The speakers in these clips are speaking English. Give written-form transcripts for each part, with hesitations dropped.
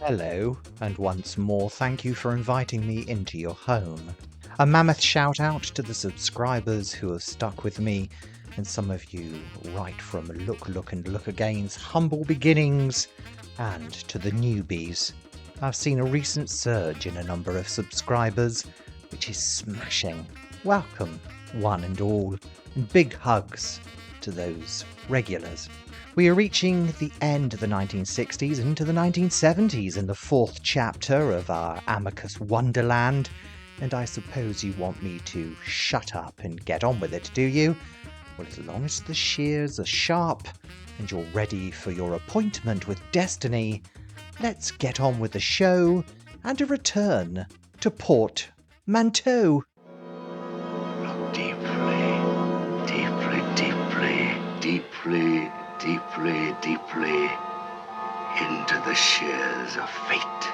Hello, and once more thank you for inviting me into your home. A mammoth shout out to the subscribers who have stuck with me, and some of you right from Look and Look Again's humble beginnings, and to the newbies. I've seen a recent surge in a number of subscribers, which is smashing. Welcome, one and all, and big hugs to those regulars. We are reaching the end of the 1960s and into the 1970s in the fourth chapter of our Amicus Wonderland, and I suppose you want me to shut up and get on with it, do you? Well, as long as the shears are sharp and you're ready for your appointment with destiny, let's get on with the show and a return to Port Manteau. Look deeply, deeply into the shears of fate.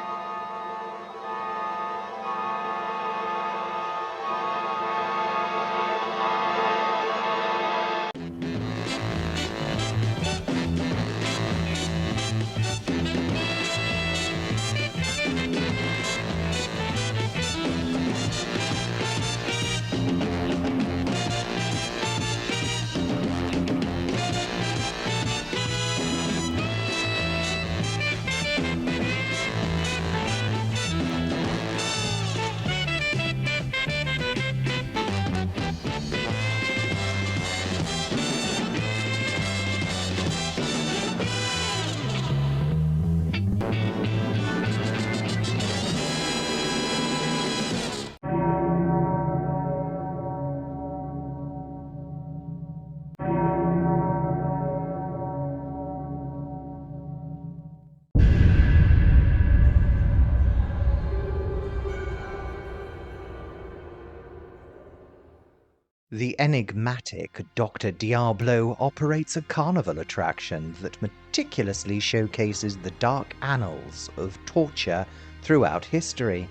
The enigmatic Dr. Diablo operates a carnival attraction that meticulously showcases the dark annals of torture throughout history.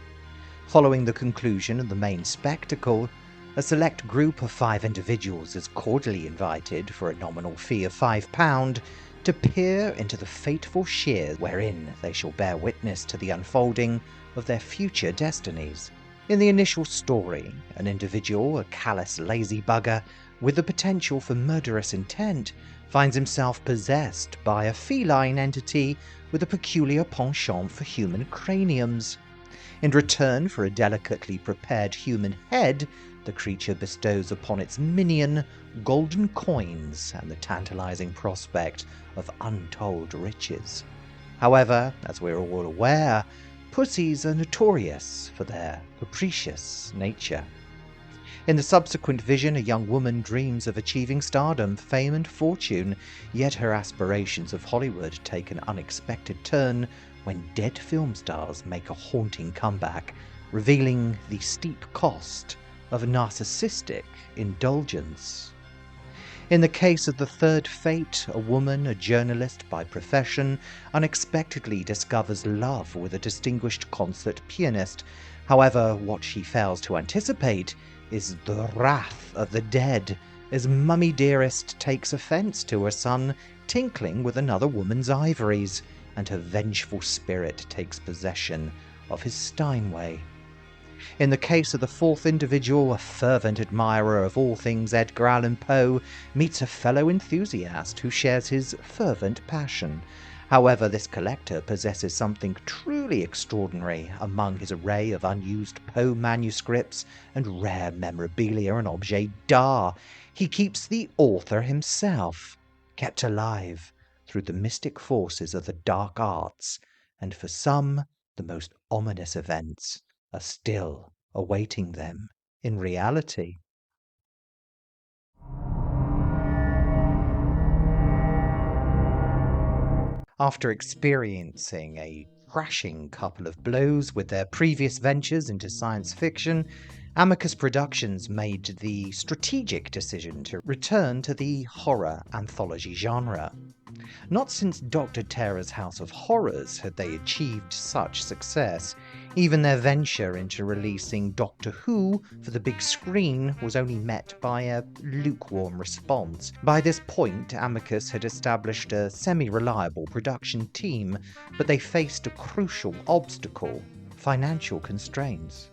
Following the conclusion of the main spectacle, a select group of 5 individuals is cordially invited for a nominal fee of £5 to peer into the fateful shears wherein they shall bear witness to the unfolding of their future destinies. In the initial story, an individual, a callous lazy bugger with the potential for murderous intent, finds himself possessed by a feline entity with a peculiar penchant for human craniums. In return for a delicately prepared human head, the creature bestows upon its minion golden coins and the tantalizing prospect of untold riches. However, as we're all aware, pussies are notorious for their capricious nature. In the subsequent vision, a young woman dreams of achieving stardom, fame and fortune, yet her aspirations of Hollywood take an unexpected turn when dead film stars make a haunting comeback, revealing the steep cost of narcissistic indulgence. In the case of the third fate, a woman, a journalist by profession, unexpectedly discovers love with a distinguished concert pianist. However, what she fails to anticipate is the wrath of the dead, as Mummy Dearest takes offence to her son tinkling with another woman's ivories, and her vengeful spirit takes possession of his Steinway. In the case of the fourth individual, a fervent admirer of all things Edgar Allan Poe meets a fellow enthusiast who shares his fervent passion. However, this collector possesses something truly extraordinary among his array of unused Poe manuscripts and rare memorabilia and objets d'art. He keeps the author himself, kept alive through the mystic forces of the dark arts, and for some, the most ominous events are still awaiting them in reality. After experiencing a crashing couple of blows with their previous ventures into science fiction, Amicus Productions made the strategic decision to return to the horror anthology genre. Not since Dr. Terror's House of Horrors had they achieved such success. Even their venture into releasing Doctor Who for the big screen was only met by a lukewarm response. By this point, Amicus had established a semi-reliable production team, but they faced a crucial obstacle: financial constraints.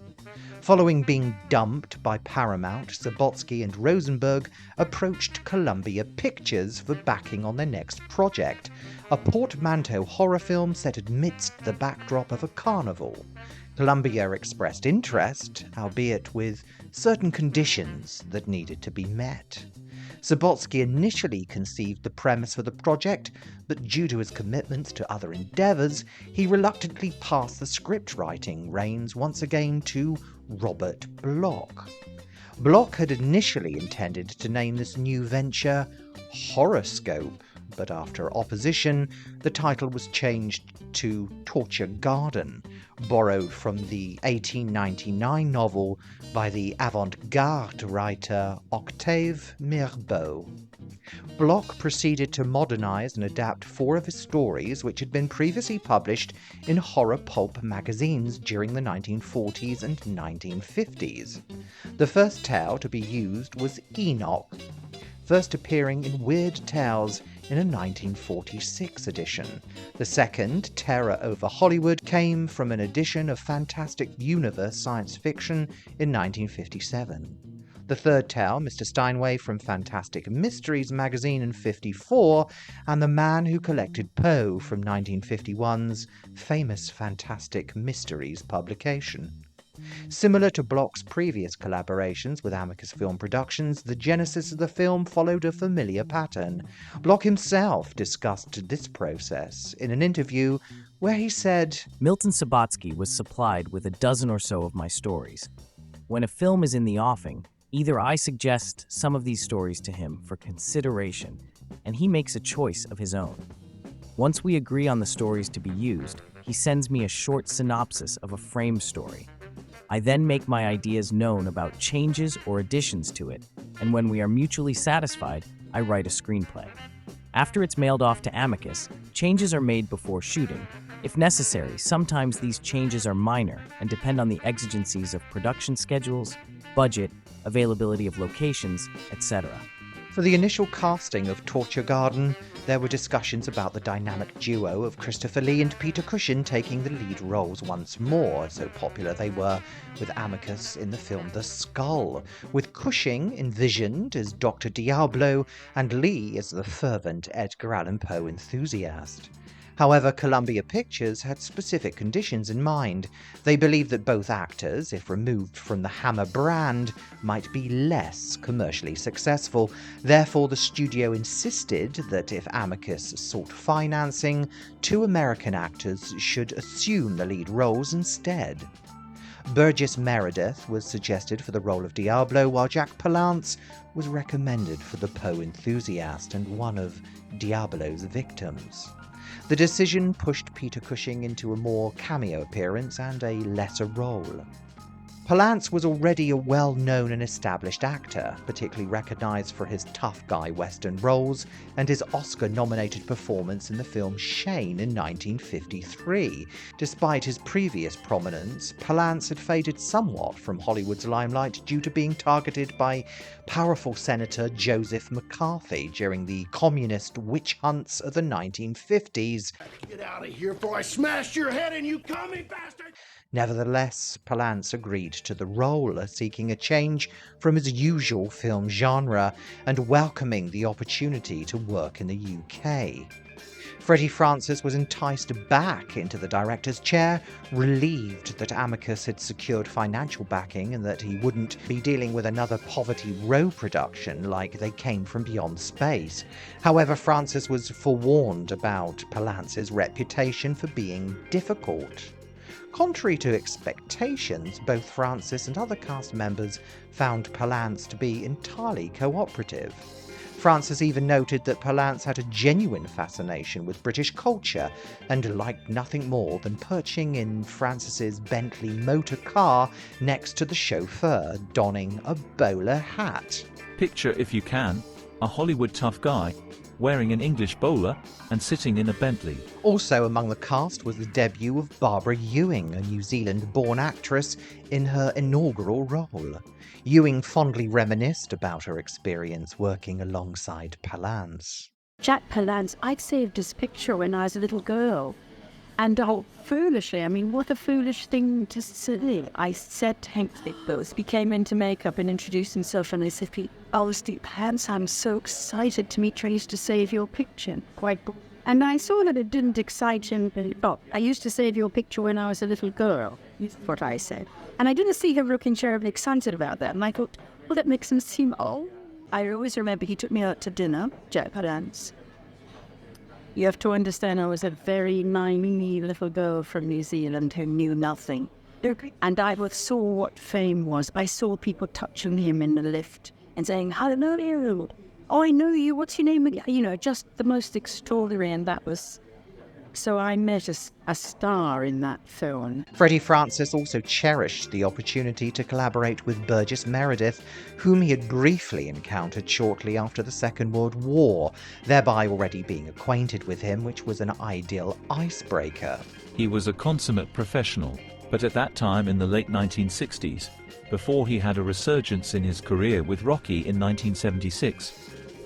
Following being dumped by Paramount, Subotsky and Rosenberg approached Columbia Pictures for backing on their next project, a portmanteau horror film set amidst the backdrop of a carnival. Columbia expressed interest, albeit with certain conditions that needed to be met. Subotsky initially conceived the premise for the project, but due to his commitments to other endeavours, he reluctantly passed the script-writing reins once again to Robert Bloch. Bloch had initially intended to name this new venture Horoscope, but after opposition, the title was changed to Torture Garden, borrowed from the 1899 novel by the avant-garde writer Octave Mirbeau. Bloch proceeded to modernize and adapt 4 of his stories, which had been previously published in horror pulp magazines during the 1940s and 1950s. The first tale to be used was Enoch, first appearing in Weird Tales in a 1946 edition. The second, Terror Over Hollywood, came from an edition of Fantastic Universe science fiction in 1957. The third tale, Mr. Steinway, from Fantastic Mysteries magazine in 1954, and The Man Who Collected Poe from 1951's famous Fantastic Mysteries publication. Similar to Bloch's previous collaborations with Amicus Film Productions, the genesis of the film followed a familiar pattern. Bloch himself discussed this process in an interview where he said, Milton Subotsky was supplied with a dozen or so of my stories. When a film is in the offing, either I suggest some of these stories to him for consideration, and he makes a choice of his own. Once we agree on the stories to be used, he sends me a short synopsis of a frame story. I then make my ideas known about changes or additions to it, and when we are mutually satisfied, I write a screenplay. After it's mailed off to Amicus, changes are made before shooting. If necessary, sometimes these changes are minor and depend on the exigencies of production schedules, budget, availability of locations, etc. For the initial casting of Torture Garden, there were discussions about the dynamic duo of Christopher Lee and Peter Cushing taking the lead roles once more, so popular they were with Amicus in the film The Skull, with Cushing envisioned as Dr. Diablo and Lee as the fervent Edgar Allan Poe enthusiast. However, Columbia Pictures had specific conditions in mind. They believed that both actors, if removed from the Hammer brand, might be less commercially successful. Therefore, the studio insisted that if Amicus sought financing, 2 American actors should assume the lead roles instead. Burgess Meredith was suggested for the role of Diablo, while Jack Palance was recommended for the Poe enthusiast and one of Diablo's victims. The decision pushed Peter Cushing into a more cameo appearance and a lesser role. Palance was already a well-known and established actor, particularly recognized for his tough guy western roles and his Oscar-nominated performance in the film Shane in 1953. Despite his previous prominence, Palance had faded somewhat from Hollywood's limelight due to being targeted by powerful Senator Joseph McCarthy during the communist witch hunts of the 1950s. Get out of here before I smash your head in, you commie bastard! Nevertheless, Palance agreed to the role, seeking a change from his usual film genre and welcoming the opportunity to work in the UK. Freddie Francis was enticed back into the director's chair, relieved that Amicus had secured financial backing and that he wouldn't be dealing with another Poverty Row production like They Came From Beyond Space. However, Francis was forewarned about Palance's reputation for being difficult. Contrary to expectations, both Francis and other cast members found Palance to be entirely cooperative. Francis even noted that Palance had a genuine fascination with British culture and liked nothing more than perching in Francis's Bentley motor car next to the chauffeur, donning a bowler hat. Picture, if you can, a Hollywood tough guy wearing an English bowler and sitting in a Bentley. Also among the cast was the debut of Barbara Ewing, a New Zealand-born actress, in her inaugural role. Ewing fondly reminisced about her experience working alongside Palance. Jack Palance, I'd saved his picture when I was a little girl. And foolishly, I mean, what a foolish thing to say. I said to him, he came into makeup and introduced himself, and I said, "Oh, Steve Palance, I'm so excited to meet you. I used to save your picture." And I saw that it didn't excite him. But I used to save your picture when I was a little girl, is what I said. And I didn't see him looking terribly excited about that. And I thought, well, that makes him seem old. I always remember he took me out to dinner, Jack Palance. You have to understand, I was a very naive little girl from New Zealand who knew nothing. And I saw what fame was. I saw people touching him in the lift and saying, "Hello, you. Oh, I know you. What's your name again?" You know, just the most extraordinary. And that was... So I met a star in that film. Freddie Francis also cherished the opportunity to collaborate with Burgess Meredith, whom he had briefly encountered shortly after the Second World War, thereby already being acquainted with him, which was an ideal icebreaker. He was a consummate professional, but at that time in the late 1960s, before he had a resurgence in his career with Rocky in 1976,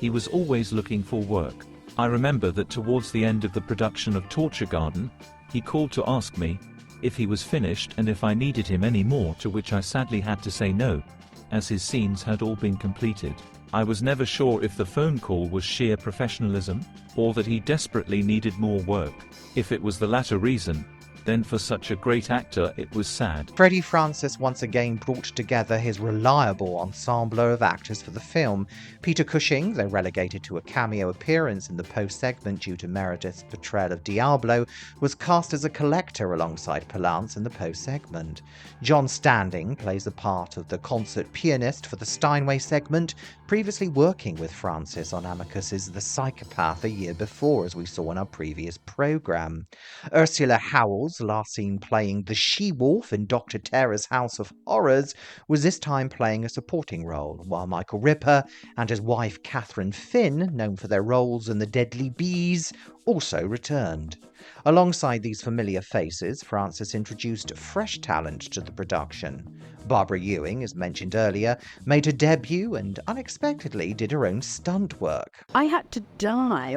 he was always looking for work. I remember that towards the end of the production of Torture Garden, he called to ask me if he was finished and if I needed him any more, to which I sadly had to say no, as his scenes had all been completed. I was never sure if the phone call was sheer professionalism, or that he desperately needed more work. If it was the latter reason, then for such a great actor it was sad. Freddie Francis once again brought together his reliable ensemble of actors for the film. Peter Cushing, though relegated to a cameo appearance in the post-segment due to Meredith's portrayal of Diablo, was cast as a collector alongside Palance in the post-segment. John Standing plays the part of the concert pianist for the Steinway segment, previously working with Francis on Amicus's The Psychopath a year before, as we saw in our previous programme. Ursula Howells, last seen playing the She-Wolf in Dr. Terror's House of Horrors, was this time playing a supporting role, while Michael Ripper and his wife Catherine Finn, known for their roles in The Deadly Bees, also returned. Alongside these familiar faces, Francis introduced fresh talent to the production. Barbara Ewing, as mentioned earlier, made her debut and unexpectedly did her own stunt work. I had to die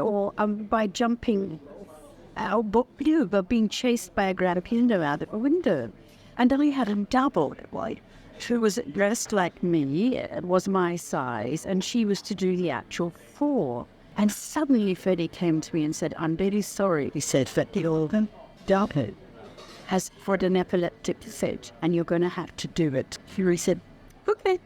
by jumping but being chased by a grappino out of a window. And I had a double, who was dressed like me, was my size, and she was to do the actual fall. And suddenly Freddie came to me and said, "I'm very sorry," he said, "but your double has got an epileptic fit, and you're going to have to do it." He said, "Okay."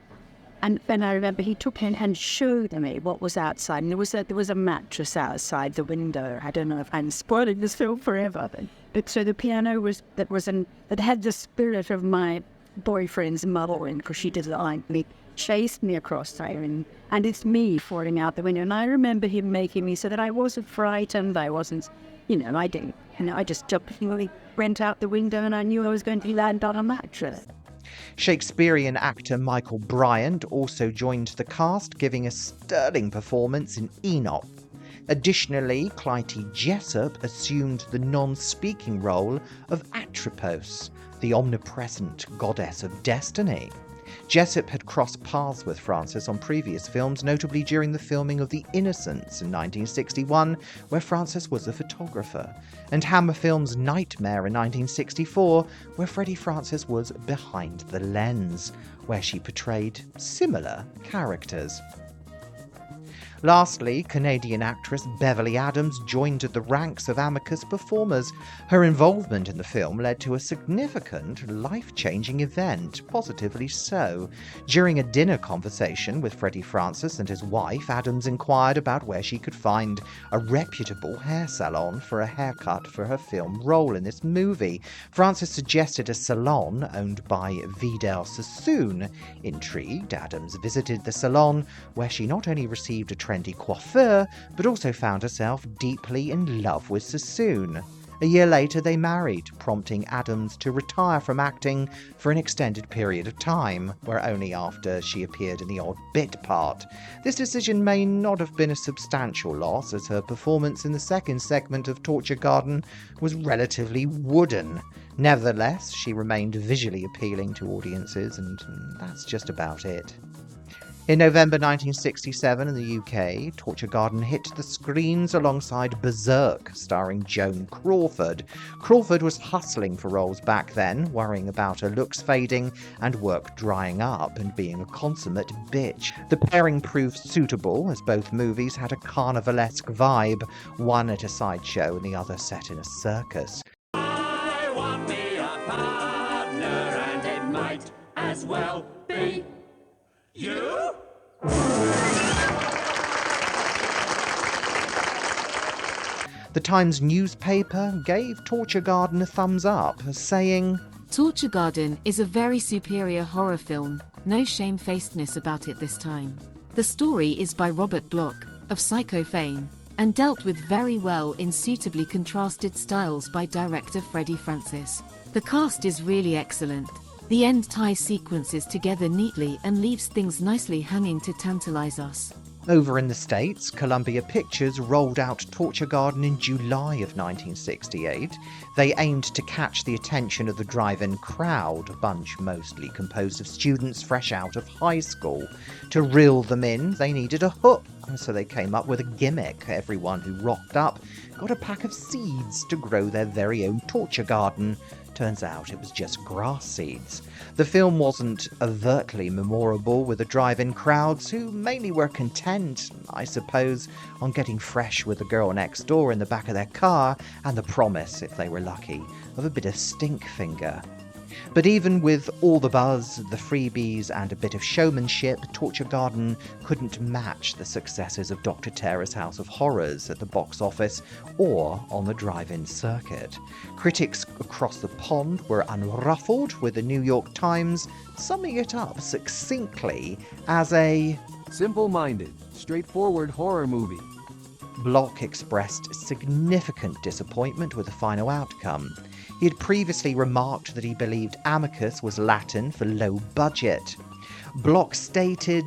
And then I remember he took in and showed me what was outside. And there was a mattress outside the window. I don't know if I'm spoiling this film forever. But so the piano that had the spirit of my boyfriend's mother in, because she designed me, chased me across there. And it's me falling out the window. And I remember him making me so that I wasn't frightened. I wasn't, I didn't. I just jumped, went out the window, and I knew I was going to land on a mattress. Shakespearean actor Michael Bryant also joined the cast, giving a sterling performance in Enoch. Additionally, Clytie Jessup assumed the non-speaking role of Atropos, the omnipresent goddess of destiny. Jessup had crossed paths with Francis on previous films, notably during the filming of The Innocents in 1961, where Francis was a photographer, and Hammer Films' Nightmare in 1964, where Freddie Francis was behind the lens, where she portrayed similar characters. Lastly, Canadian actress Beverly Adams joined the ranks of Amicus performers. Her involvement in the film led to a significant, life-changing event, positively so. During a dinner conversation with Freddie Francis and his wife, Adams inquired about where she could find a reputable hair salon for a haircut for her film role in this movie. Francis suggested a salon owned by Vidal Sassoon. Intrigued, Adams visited the salon, where she not only received a trendy coiffeur, but also found herself deeply in love with Sassoon. A year later they married, prompting Adams to retire from acting for an extended period of time, where only after she appeared in the odd bit part. This decision may not have been a substantial loss, as her performance in the second segment of Torture Garden was relatively wooden. Nevertheless, she remained visually appealing to audiences, and that's just about it. In November 1967 in the UK, Torture Garden hit the screens alongside Berserk, starring Joan Crawford. Crawford was hustling for roles back then, worrying about her looks fading and work drying up and being a consummate bitch. The pairing proved suitable, as both movies had a carnivalesque vibe, one at a sideshow and the other set in a circus. I want me a partner, and it might as well be you. The Times newspaper gave Torture Garden a thumbs up, saying, Torture Garden is a very superior horror film, no shamefacedness about it this time. The story is by Robert Bloch, of Psycho fame, and dealt with very well in suitably contrasted styles by director Freddie Francis. The cast is really excellent. The end ties sequences together neatly and leaves things nicely hanging to tantalize us. Over in the States, Columbia Pictures rolled out Torture Garden in July of 1968. They aimed to catch the attention of the drive-in crowd, a bunch mostly composed of students fresh out of high school. To reel them in, they needed a hook, so they came up with a gimmick. Everyone who rocked up got a pack of seeds to grow their very own torture garden. Turns out it was just grass seeds. The film wasn't overtly memorable, with the drive-in crowds who mainly were content, I suppose, on getting fresh with the girl next door in the back of their car and the promise, if they were lucky, of a bit of stink finger. But even with all the buzz, the freebies, and a bit of showmanship, Torture Garden couldn't match the successes of Dr. Terror's House of Horrors at the box office or on the drive-in circuit. Critics across the pond were unruffled, with the New York Times summing it up succinctly as a simple-minded, straightforward horror movie. Bloch expressed significant disappointment with the final outcome. He had previously remarked that he believed Amicus was Latin for low budget. Bloch stated,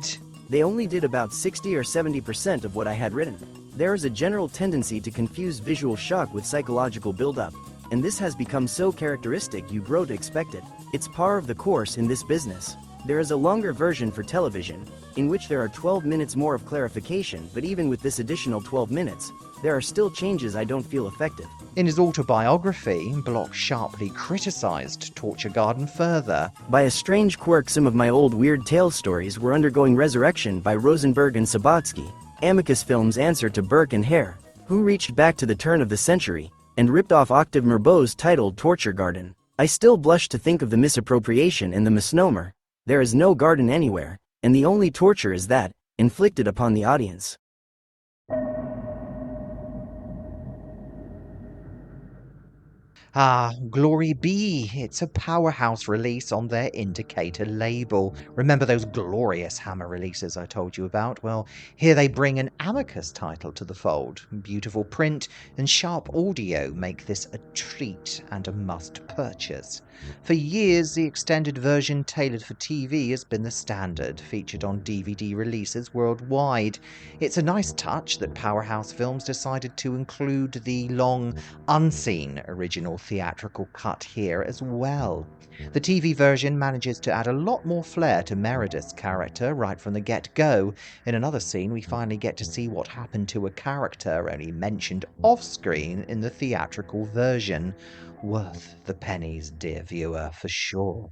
"They only did about 60 or 70% of what I had written. There is a general tendency to confuse visual shock with psychological buildup, and this has become so characteristic you grow to expect it. It's par of the course in this business. There is a longer version for television, in which there are 12 minutes more of clarification, but even with this additional 12 minutes, there are still changes I don't feel effective." In his autobiography, Bloch sharply criticized Torture Garden further. "By a strange quirk, some of my old Weird Tales stories were undergoing resurrection by Rosenberg and Sabatsky, Amicus Films' answer to Burke and Hare, who reached back to the turn of the century and ripped off Octave Mirbeau's titled Torture Garden. I still blush to think of the misappropriation and the misnomer. There is no garden anywhere, and the only torture is that inflicted upon the audience." Ah, glory be, it's a powerhouse release on their Indicator label. Remember those glorious Hammer releases I told you about? Well, here they bring an Amicus title to the fold. Beautiful print and sharp audio make this a treat and a must purchase. For years, the extended version tailored for TV has been the standard, featured on DVD releases worldwide. It's a nice touch that Powerhouse Films decided to include the long, unseen original theatrical cut here as well. The TV version manages to add a lot more flair to Meredith's character right from the get-go. In another scene, we finally get to see what happened to a character only mentioned off-screen in the theatrical version. Worth the pennies, dear viewer, for sure.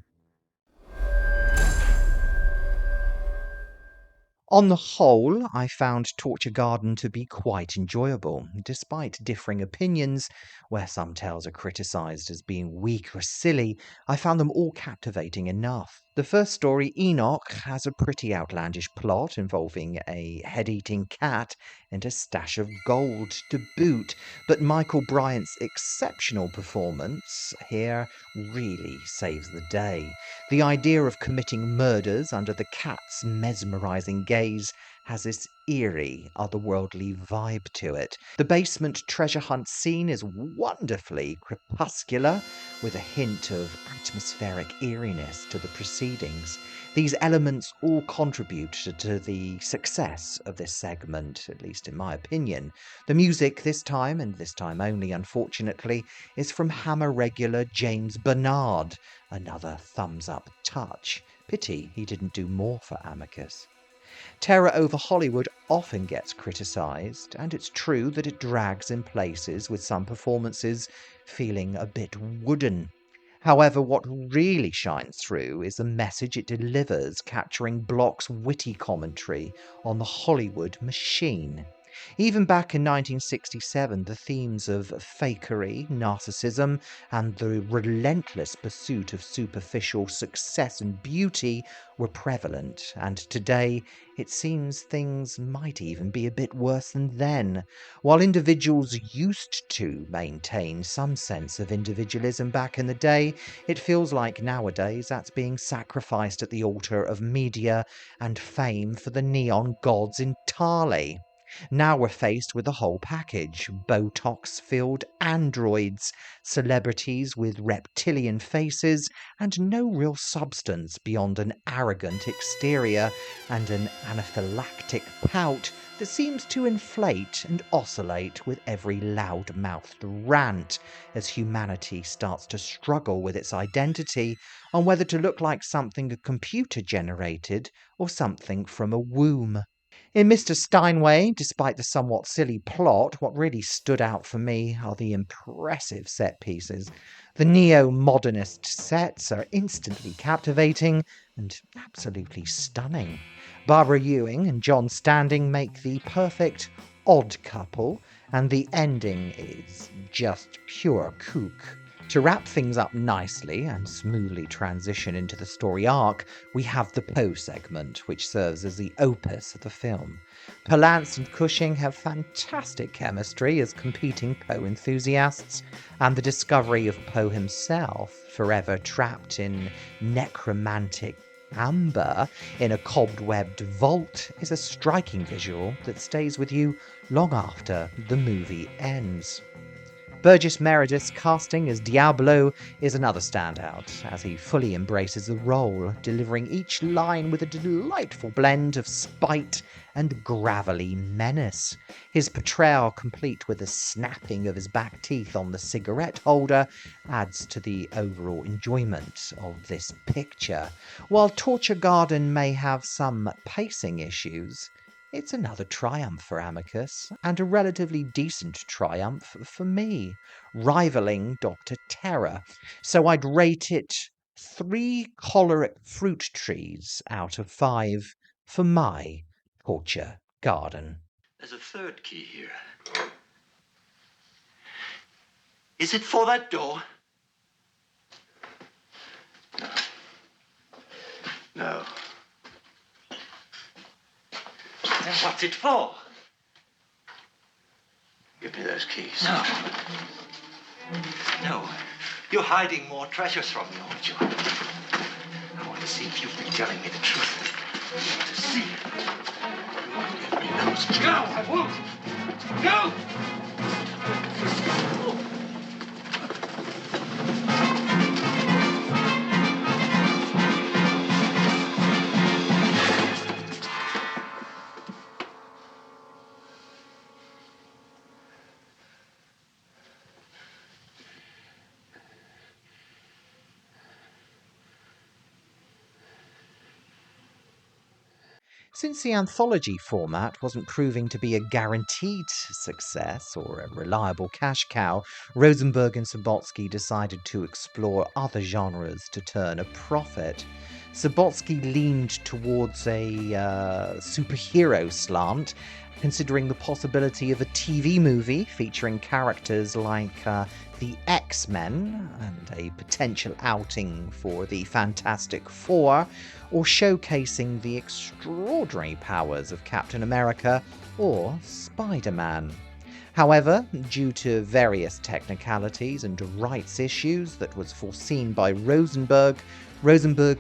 On the whole, I found Torture Garden to be quite enjoyable, despite differing opinions, where some tales are criticised as being weak or silly. I found them all captivating enough. The first story, Enoch, has a pretty outlandish plot involving a head-eating cat and a stash of gold to boot, but Michael Bryant's exceptional performance here really saves the day. The idea of committing murders under the cat's mesmerising gaze has this eerie, otherworldly vibe to it. The basement treasure hunt scene is wonderfully crepuscular, with a hint of atmospheric eeriness to the proceedings. These elements all contribute to the success of this segment, at least in my opinion. The music this time, and this time only unfortunately, is from Hammer regular James Bernard. Another thumbs up touch. Pity he didn't do more for Amicus. Terror over Hollywood often gets criticised, and it's true that it drags in places, with some performances feeling a bit wooden. However, what really shines through is the message it delivers, capturing Bloch's witty commentary on the Hollywood machine. Even back in 1967, the themes of fakery, narcissism, and the relentless pursuit of superficial success and beauty were prevalent, and today it seems things might even be a bit worse than then. While individuals used to maintain some sense of individualism back in the day, it feels like nowadays that's being sacrificed at the altar of media and fame for the neon gods entirely. Now we're faced with the whole package: Botox-filled androids, celebrities with reptilian faces, and no real substance beyond an arrogant exterior and an anaphylactic pout that seems to inflate and oscillate with every loud-mouthed rant, as humanity starts to struggle with its identity on whether to look like something a computer generated or something from a womb. In Mr. Steinway, despite the somewhat silly plot, what really stood out for me are the impressive set pieces. The neo-modernist sets are instantly captivating and absolutely stunning. Barbara Ewing and John Standing make the perfect odd couple, and the ending is just pure kook. To wrap things up nicely and smoothly transition into the story arc, we have the Poe segment, which serves as the opus of the film. Palance and Cushing have fantastic chemistry as competing Poe enthusiasts, and the discovery of Poe himself, forever trapped in necromantic amber in a cobwebbed vault, is a striking visual that stays with you long after the movie ends. Burgess Meredith's casting as Diablo is another standout, as he fully embraces the role, delivering each line with a delightful blend of spite and gravelly menace. His portrayal, complete with the snapping of his back teeth on the cigarette holder, adds to the overall enjoyment of this picture. While Torture Garden may have some pacing issues, it's another triumph for Amicus, and a relatively decent triumph for me, rivaling Dr. Terror. So I'd rate it 3 choleric fruit trees out of 5 for my Torture Garden. There's a third key here. Is it for that door? No. Then what's it for? Give me those keys. No. No. You're hiding more treasures from me, aren't you? I want to see if you've been telling me the truth. I want to see. You want to give me those. No, I won't. No! Since the anthology format wasn't proving to be a guaranteed success or a reliable cash cow, Rosenberg and Subotsky decided to explore other genres to turn a profit. Subotsky leaned towards a superhero slant, considering the possibility of a TV movie featuring characters like the X-Men and a potential outing for the Fantastic Four, or showcasing the extraordinary powers of Captain America or Spider-Man. However, due to various technicalities and rights issues that was foreseen by Rosenberg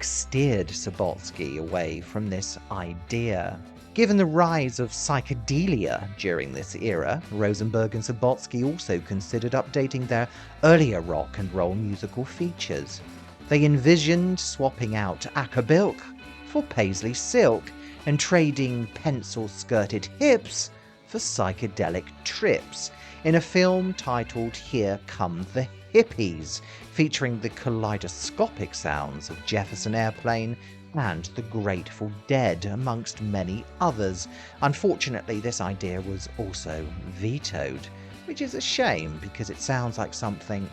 steered Subotsky away from this idea. Given the rise of psychedelia during this era, Rosenberg and Subotsky also considered updating their earlier rock and roll musical features. They envisioned swapping out Acabilk for Paisley Silk and trading pencil-skirted hips for psychedelic trips in a film titled Here Come the Hippies, featuring the kaleidoscopic sounds of Jefferson Airplane and the Grateful Dead, amongst many others. Unfortunately, this idea was also vetoed, which is a shame because it sounds like something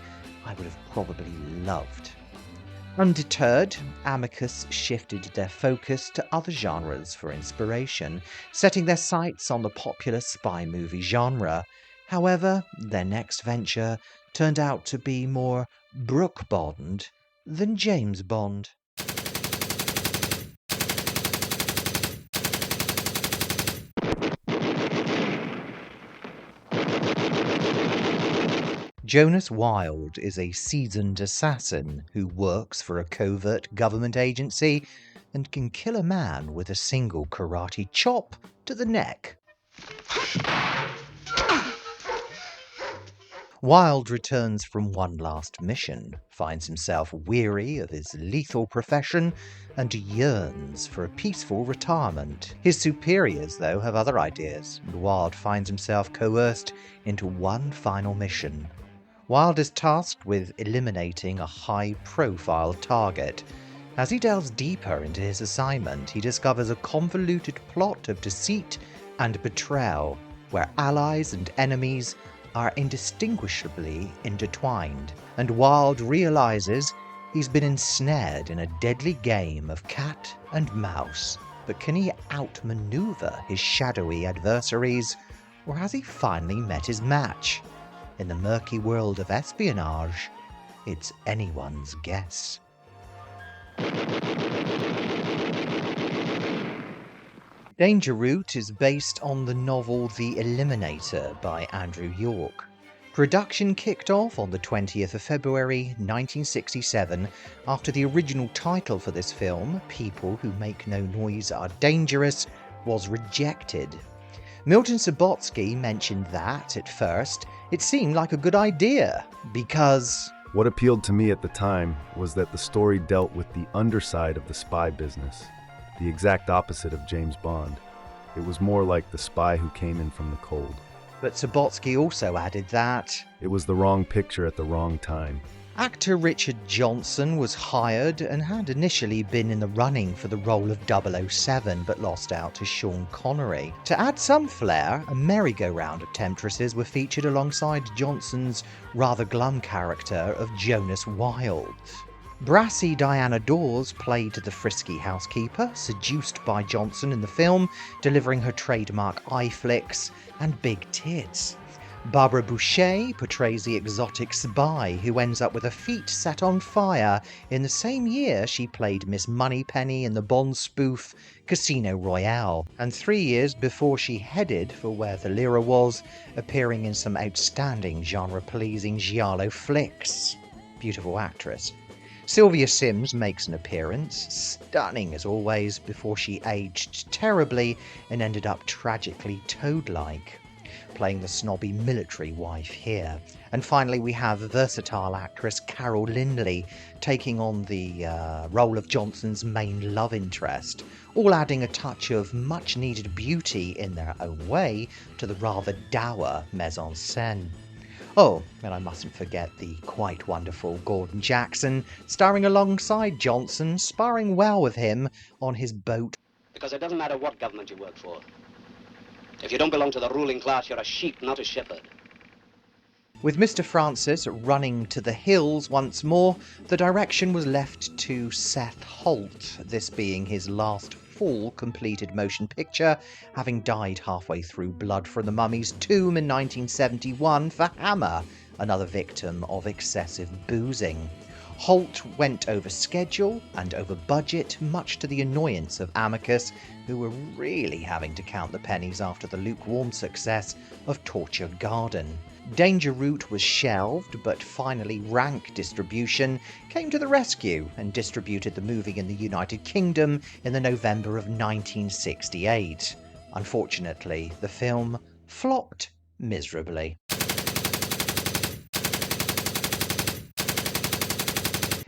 I would have probably loved. Undeterred, Amicus shifted their focus to other genres for inspiration, setting their sights on the popular spy movie genre. However, their next venture turned out to be more Brooke Bond than James Bond. Jonas Wilde is a seasoned assassin who works for a covert government agency and can kill a man with a single karate chop to the neck. Wilde returns from one last mission, finds himself weary of his lethal profession, and yearns for a peaceful retirement. His superiors, though, have other ideas, and Wilde finds himself coerced into one final mission. Wilde is tasked with eliminating a high-profile target. As he delves deeper into his assignment, he discovers a convoluted plot of deceit and betrayal, where allies and enemies are indistinguishably intertwined, and Wilde realizes he's been ensnared in a deadly game of cat and mouse. But can he outmaneuver his shadowy adversaries, or has he finally met his match? In the murky world of espionage, it's anyone's guess. Danger Route is based on the novel The Eliminator by Andrew York. Production kicked off on the 20th of February 1967 after the original title for this film, People Who Make No Noise Are Dangerous, was rejected. Milton Subotsky mentioned that, at first, it seemed like a good idea, because what appealed to me at the time was that the story dealt with the underside of the spy business, the exact opposite of James Bond. It was more like the spy who came in from the cold. But Subotsky also added that it was the wrong picture at the wrong time. Actor Richard Johnson was hired and had initially been in the running for the role of 007 but lost out to Sean Connery. To add some flair, a merry-go-round of temptresses were featured alongside Johnson's rather glum character of Jonas Wilde. Brassy Diana Dawes played the frisky housekeeper, seduced by Johnson in the film, delivering her trademark eye flicks and big tits. Barbara Boucher portrays the exotic spy who ends up with her feet set on fire in the same year she played Miss Moneypenny in the Bond spoof Casino Royale, and 3 years before she headed for where the lira was, appearing in some outstanding genre-pleasing giallo flicks. Beautiful actress. Sylvia Sims makes an appearance, stunning as always, before she aged terribly and ended up tragically toad-like, playing the snobby military wife here. And finally we have versatile actress Carol Lindley taking on the role of Johnson's main love interest, all adding a touch of much needed beauty in their own way to the rather dour mise-en-scène. Oh, and I mustn't forget the quite wonderful Gordon Jackson, starring alongside Johnson, sparring well with him on his boat. Because it doesn't matter what government you work for. If you don't belong to the ruling class, you're a sheep, not a shepherd. With Mr. Francis running to the hills once more, the direction was left to Seth Holt, this being his last full completed motion picture, having died halfway through Blood from the Mummy's Tomb in 1971 for Hammer, another victim of excessive boozing. Holt went over schedule and over budget, much to the annoyance of Amicus, who were really having to count the pennies after the lukewarm success of Torture Garden. Danger Route was shelved, but finally Rank Distribution came to the rescue and distributed the movie in the United Kingdom in the November of 1968. Unfortunately, the film flopped miserably.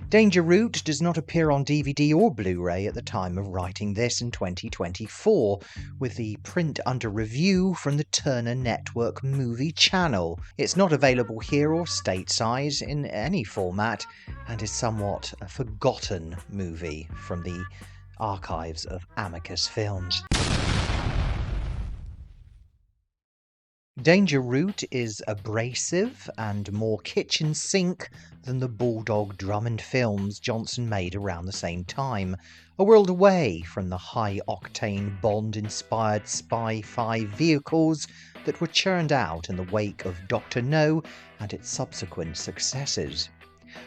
Danger Route does not appear on DVD or Blu-ray at the time of writing this in 2024, with the print under review from the Turner Network Movie Channel. It's not available here or stateside in any format, and is somewhat a forgotten movie from the archives of Amicus films. Danger Route is abrasive and more kitchen sink than the Bulldog Drummond films Johnson made around the same time, a world away from the high-octane Bond-inspired spy-fi vehicles that were churned out in the wake of Dr. No and its subsequent successes.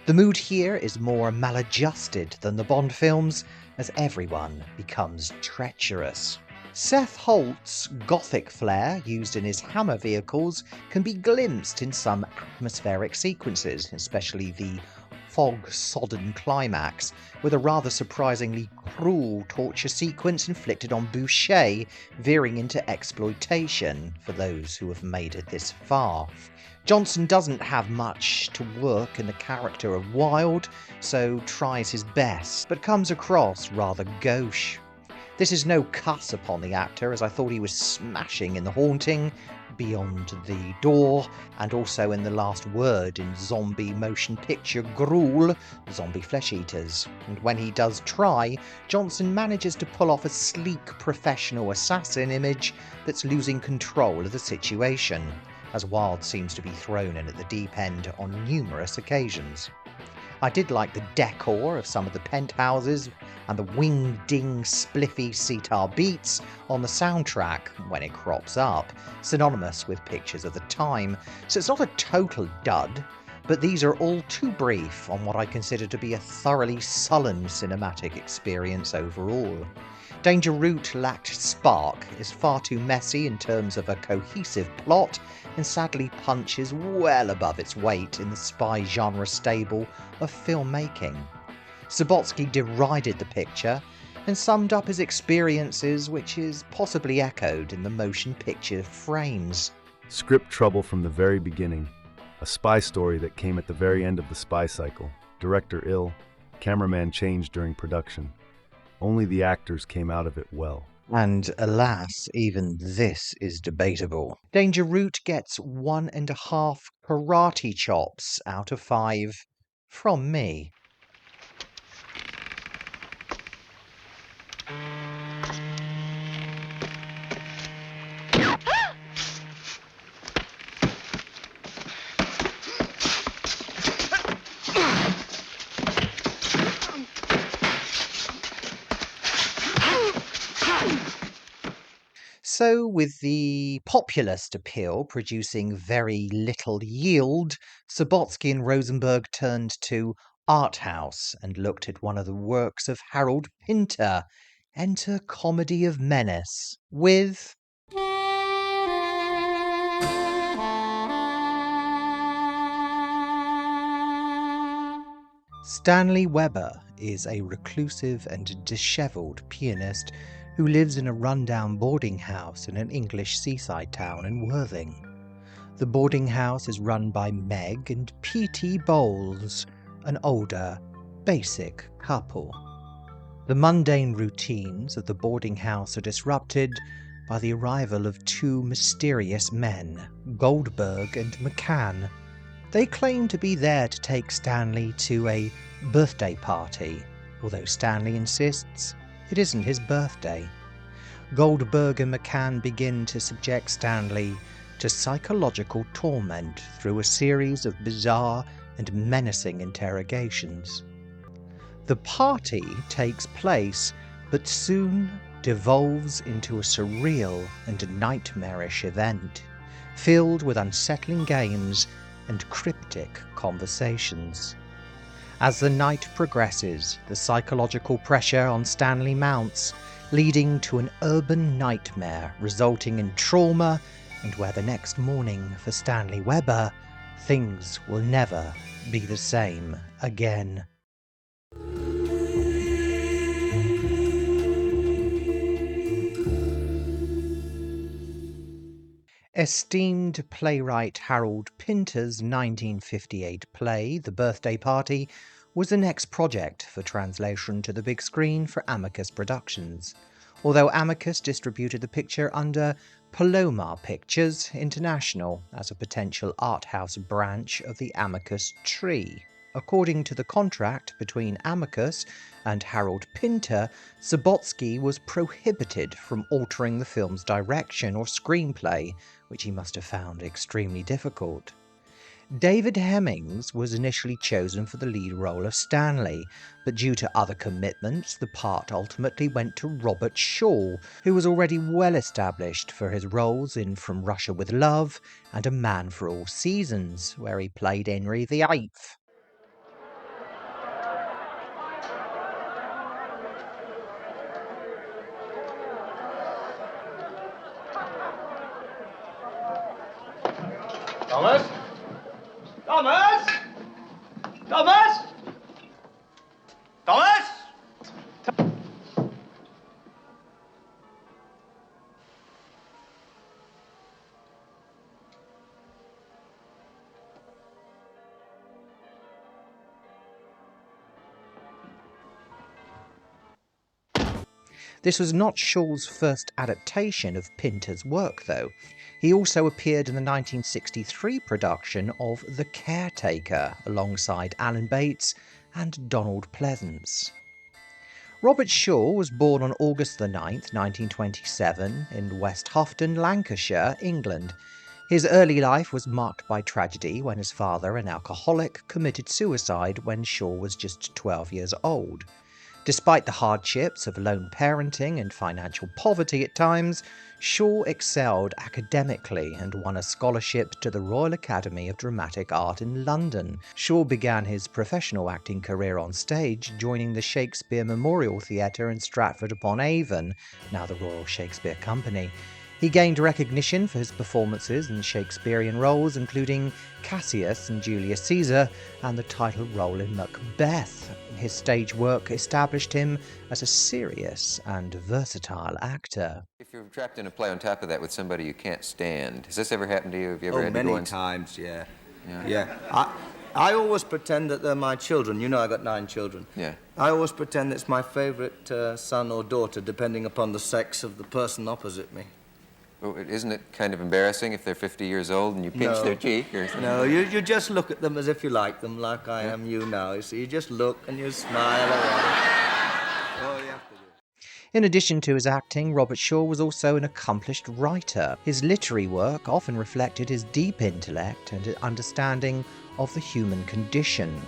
The mood here is more maladjusted than the Bond films, as everyone becomes treacherous. Seth Holt's gothic flair used in his Hammer vehicles can be glimpsed in some atmospheric sequences, especially the fog-sodden climax, with a rather surprisingly cruel torture sequence inflicted on Boucher, veering into exploitation for those who have made it this far. Johnson doesn't have much to work in the character of Wilde, so tries his best, but comes across rather gauche. This is no cuss upon the actor, as I thought he was smashing in The Haunting, Beyond the Door, and also in The Last Word in zombie motion picture Gruel, Zombie Flesh Eaters. And when he does try, Johnson manages to pull off a sleek professional assassin image that's losing control of the situation, as Wilde seems to be thrown in at the deep end on numerous occasions. I did like the decor of some of the penthouses and the wing-ding spliffy sitar beats on the soundtrack when it crops up, synonymous with pictures of the time, so it's not a total dud, but these are all too brief on what I consider to be a thoroughly sullen cinematic experience overall. Danger Route lacked spark, is far too messy in terms of a cohesive plot, and sadly punches well above its weight in the spy genre stable of filmmaking. Subotsky derided the picture and summed up his experiences, which is possibly echoed in the motion picture frames. Script trouble from the very beginning. A spy story that came at the very end of the spy cycle. Director ill. Cameraman changed during production. Only the actors came out of it well. And alas, even this is debatable. Danger Route gets 1.5 karate chops out of 5 from me. So, with the populist appeal producing very little yield, Subotsky and Rosenberg turned to art house and looked at one of the works of Harold Pinter, Enter Comedy of Menace, with Stanley Weber is a reclusive and dishevelled pianist who lives in a rundown boarding house in an English seaside town in Worthing. The boarding house is run by Meg and P.T. Bowles, an older, basic couple. The mundane routines of the boarding house are disrupted by the arrival of two mysterious men, Goldberg and McCann. They claim to be there to take Stanley to a birthday party, although Stanley insists it isn't his birthday. Goldberg and McCann begin to subject Stanley to psychological torment through a series of bizarre and menacing interrogations. The party takes place, but soon devolves into a surreal and nightmarish event, filled with unsettling games and cryptic conversations. As the night progresses, the psychological pressure on Stanley mounts, leading to an urban nightmare resulting in trauma, and where the next morning for Stanley Weber, things will never be the same again. Esteemed playwright Harold Pinter's 1958 play, The Birthday Party, was the next project for translation to the big screen for Amicus Productions, although Amicus distributed the picture under Palomar Pictures International as a potential art house branch of the Amicus tree. According to the contract between Amicus and Harold Pinter, Subotsky was prohibited from altering the film's direction or screenplay, which he must have found extremely difficult. David Hemmings was initially chosen for the lead role of Stanley, but due to other commitments, the part ultimately went to Robert Shaw, who was already well established for his roles in From Russia with Love and A Man for All Seasons, where he played Henry VIII. Thomas? Thomas? Thomas? Thomas? This was not Shaw's first adaptation of Pinter's work, though. He also appeared in the 1963 production of The Caretaker alongside Alan Bates and Donald Pleasance. Robert Shaw was born on August 9, 1927, in West Houghton, Lancashire, England. His early life was marked by tragedy when his father, an alcoholic, committed suicide when Shaw was just 12 years old. Despite the hardships of lone parenting and financial poverty at times, Shaw excelled academically and won a scholarship to the Royal Academy of Dramatic Art in London. Shaw began his professional acting career on stage, joining the Shakespeare Memorial Theatre in Stratford-upon-Avon, now the Royal Shakespeare Company. He gained recognition for his performances in Shakespearean roles, including Cassius and Julius Caesar, and the title role in Macbeth. His stage work established him as a serious and versatile actor. If you're trapped in a play on top of that with somebody you can't stand, has this ever happened to you? Have you ever had to go many times, yeah. I always pretend that they're my children. You know I got 9 children. Yeah. I always pretend it's my favourite son or daughter, depending upon the sex of the person opposite me. Well, isn't it kind of embarrassing if they're 50 years old and you pinch their cheek or something? No, you just look at them as if you like them, like I am you now. You see, you just look and you smile away. In addition to his acting, Robert Shaw was also an accomplished writer. His literary work often reflected his deep intellect and understanding of the human condition.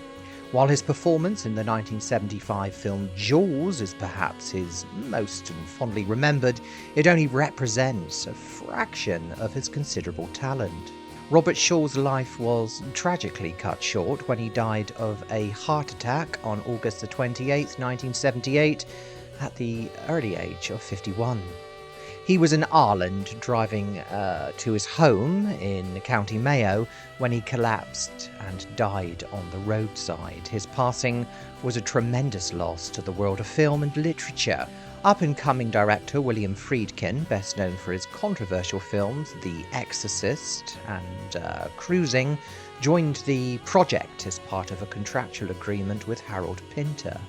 While his performance in the 1975 film Jaws is perhaps his most fondly remembered, it only represents a fraction of his considerable talent. Robert Shaw's life was tragically cut short when he died of a heart attack on August 28, 1978, at the early age of 51. He was in Ireland driving to his home in County Mayo when he collapsed and died on the roadside. His passing was a tremendous loss to the world of film and literature. Up-and-coming director William Friedkin, best known for his controversial films The Exorcist and Cruising, joined the project as part of a contractual agreement with Harold Pinter.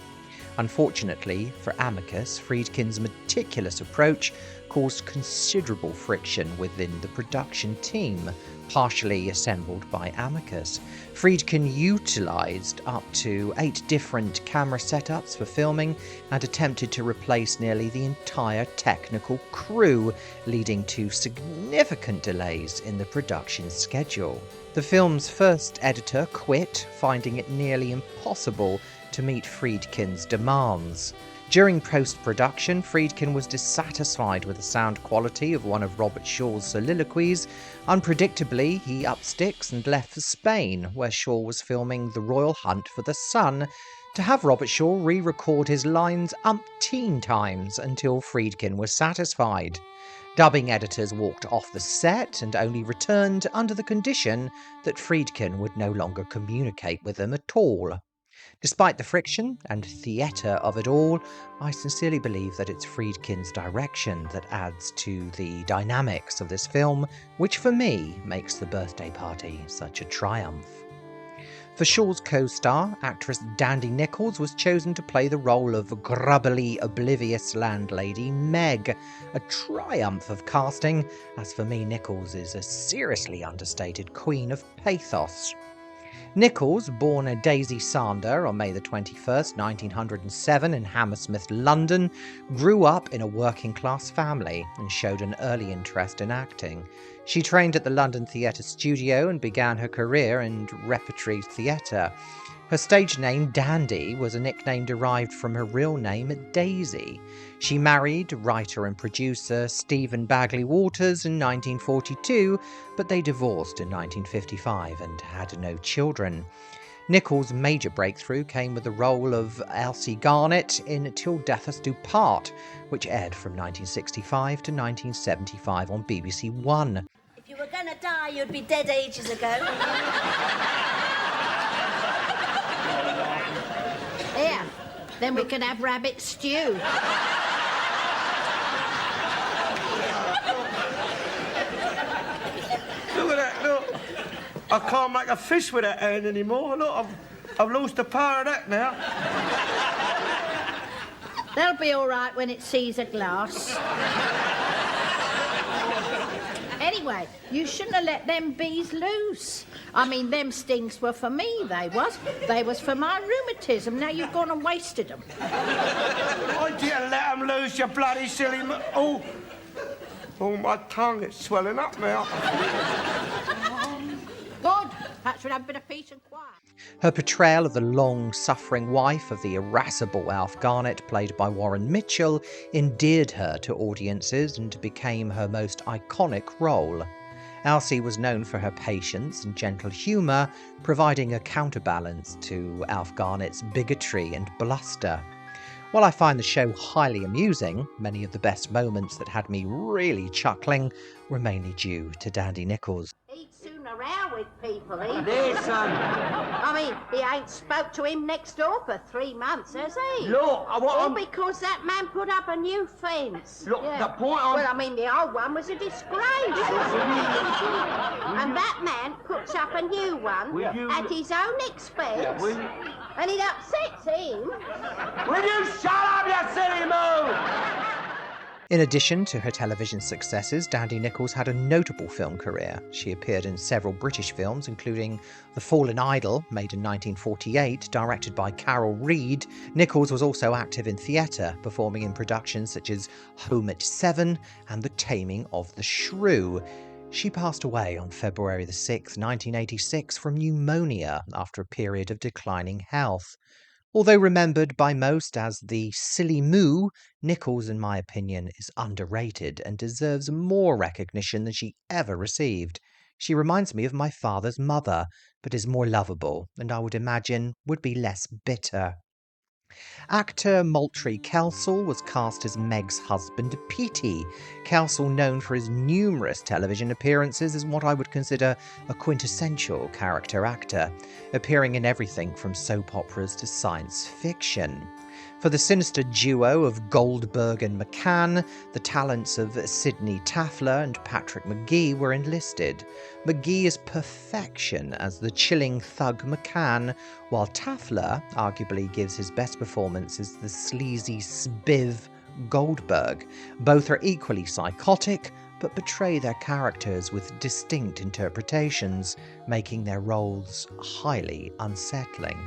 Unfortunately for Amicus, Friedkin's meticulous approach caused considerable friction within the production team, partially assembled by Amicus. Friedkin utilised up to 8 different camera setups for filming and attempted to replace nearly the entire technical crew, leading to significant delays in the production schedule. The film's first editor quit, finding it nearly impossible to meet Friedkin's demands. During post-production, Friedkin was dissatisfied with the sound quality of one of Robert Shaw's soliloquies. Unpredictably, he upped sticks and left for Spain, where Shaw was filming The Royal Hunt for the Sun, to have Robert Shaw re-record his lines umpteen times until Friedkin was satisfied. Dubbing editors walked off the set and only returned under the condition that Friedkin would no longer communicate with them at all. Despite the friction and theatre of it all, I sincerely believe that it's Friedkin's direction that adds to the dynamics of this film, which for me makes The Birthday Party such a triumph. For Shaw's co-star, actress Dandy Nichols was chosen to play the role of grubbily oblivious landlady Meg, a triumph of casting, as for me Nichols is a seriously understated queen of pathos. Nichols, born Daisy Sander on May the 21st, 1907 in Hammersmith, London, grew up in a working-class family and showed an early interest in acting. She trained at the London Theatre Studio and began her career in repertory theatre. Her stage name, Dandy, was a nickname derived from her real name, Daisy. She married writer and producer Stephen Bagley Walters in 1942, but they divorced in 1955 and had no children. Nichols' major breakthrough came with the role of Elsie Garnett in Till Death Us Do Part, which aired from 1965 to 1975 on BBC One. If you were gonna die, you'd be dead ages ago. Here, then we can have rabbit stew. Look at that, look. I can't make a fish with that hand anymore. Look, I've lost the power of that now. They'll be all right when it sees a glass. Anyway, you shouldn't have let them bees loose. I mean, them stings were for me, they was. They was for my rheumatism. Now you've gone and wasted them. I didn't let them loose, you bloody silly... Oh, my tongue is swelling up now. Good. Perhaps we'll have a bit of peace and quiet. Her portrayal of the long-suffering wife of the irascible Alf Garnett, played by Warren Mitchell, endeared her to audiences and became her most iconic role. Elsie was known for her patience and gentle humour, providing a counterbalance to Alf Garnett's bigotry and bluster. While I find the show highly amusing, many of the best moments that had me really chuckling were mainly due to Dandy Nichols. He'd soon around with people, he. Listen. I mean, he ain't spoke to him next door for 3 months, has he? Look, All because that man put up a new fence. Look, the point I'm... Well, I mean, the old one was a disgrace. And that man puts up a new one at his own expense. And it upsets him. Will you shut up, you silly moo? In addition to her television successes, Dandy Nichols had a notable film career. She appeared in several British films, including The Fallen Idol, made in 1948, directed by Carol Reed. Nichols was also active in theatre, performing in productions such as Home at 7 and The Taming of the Shrew. She passed away on February 6, 1986, from pneumonia after a period of declining health. Although remembered by most as the Silly Moo, Nichols, in my opinion, is underrated and deserves more recognition than she ever received. She reminds me of my father's mother, but is more lovable, and I would imagine would be less bitter. Actor Moultrie Kelsall was cast as Meg's husband, Petey. Kelsall, known for his numerous television appearances, is what I would consider a quintessential character actor, appearing in everything from soap operas to science fiction. For the sinister duo of Goldberg and McCann, the talents of Sidney Taffler and Patrick McGee were enlisted. McGee is perfection as the chilling thug McCann, while Taffler arguably gives his best performance as the sleazy spiv Goldberg. Both are equally psychotic, but portray their characters with distinct interpretations, making their roles highly unsettling.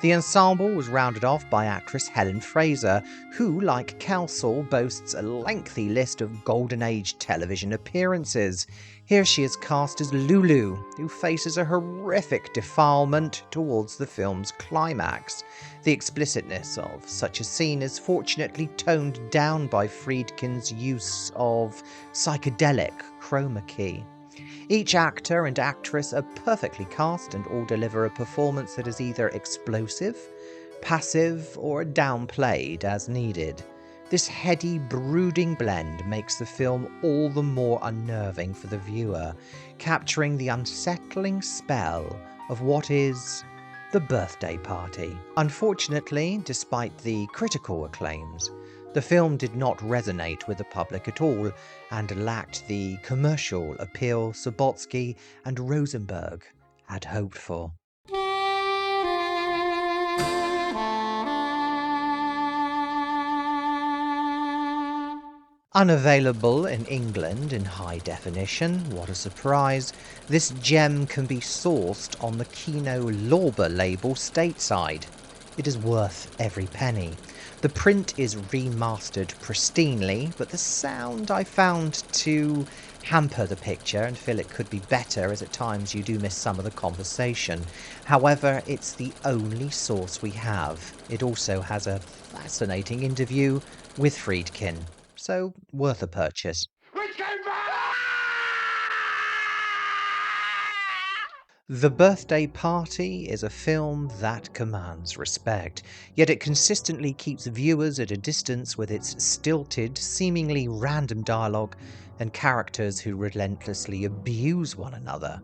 The ensemble was rounded off by actress Helen Fraser, who, like Kelsall, boasts a lengthy list of Golden Age television appearances. Here she is cast as Lulu, who faces a horrific defilement towards the film's climax. The explicitness of such a scene is fortunately toned down by Friedkin's use of psychedelic chroma key. Each actor and actress are perfectly cast and all deliver a performance that is either explosive, passive, or downplayed as needed. This heady, brooding blend makes the film all the more unnerving for the viewer, capturing the unsettling spell of what is The Birthday Party. Unfortunately, despite the critical acclaims, the film did not resonate with the public at all and lacked the commercial appeal Subotsky and Rosenberg had hoped for. Unavailable in England in high definition, what a surprise, this gem can be sourced on the Kino Lorber label stateside. It is worth every penny. The print is remastered pristinely, but the sound I found to hamper the picture and feel it could be better, as at times you do miss some of the conversation. However, it's the only source we have. It also has a fascinating interview with Friedkin, so worth a purchase. The Birthday Party is a film that commands respect, yet it consistently keeps viewers at a distance with its stilted, seemingly random dialogue and characters who relentlessly abuse one another.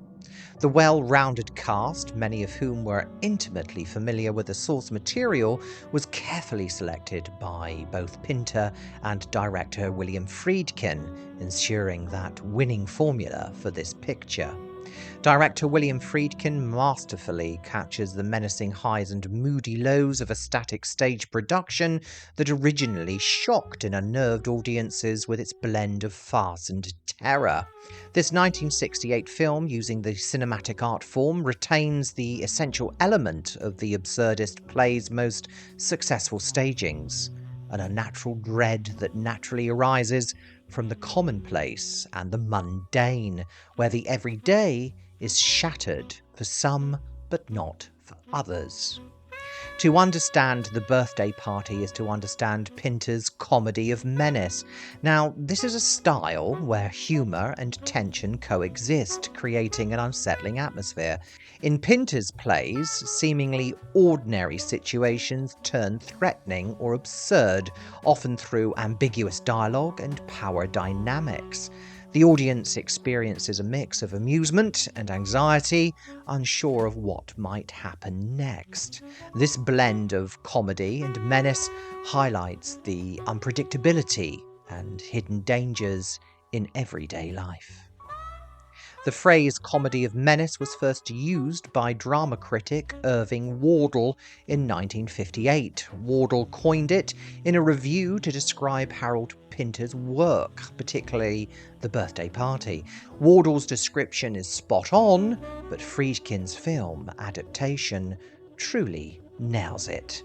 The well-rounded cast, many of whom were intimately familiar with the source material, was carefully selected by both Pinter and director William Friedkin, ensuring that winning formula for this picture. Director William Friedkin masterfully captures the menacing highs and moody lows of a static stage production that originally shocked and unnerved audiences with its blend of farce and terror. This 1968 film, using the cinematic art form, retains the essential element of the absurdist play's most successful stagings, an unnatural dread that naturally arises from the commonplace and the mundane, where the everyday is shattered for some but not for others. To understand The Birthday Party is to understand Pinter's comedy of menace. Now, this is a style where humour and tension coexist, creating an unsettling atmosphere. In Pinter's plays, seemingly ordinary situations turn threatening or absurd, often through ambiguous dialogue and power dynamics. The audience experiences a mix of amusement and anxiety, unsure of what might happen next. This blend of comedy and menace highlights the unpredictability and hidden dangers in everyday life. The phrase comedy of menace was first used by drama critic Irving Wardle in 1958. Wardle coined it in a review to describe Harold Pinter's work, particularly The Birthday Party. Wardle's description is spot on, but Friedkin's film adaptation truly nails it.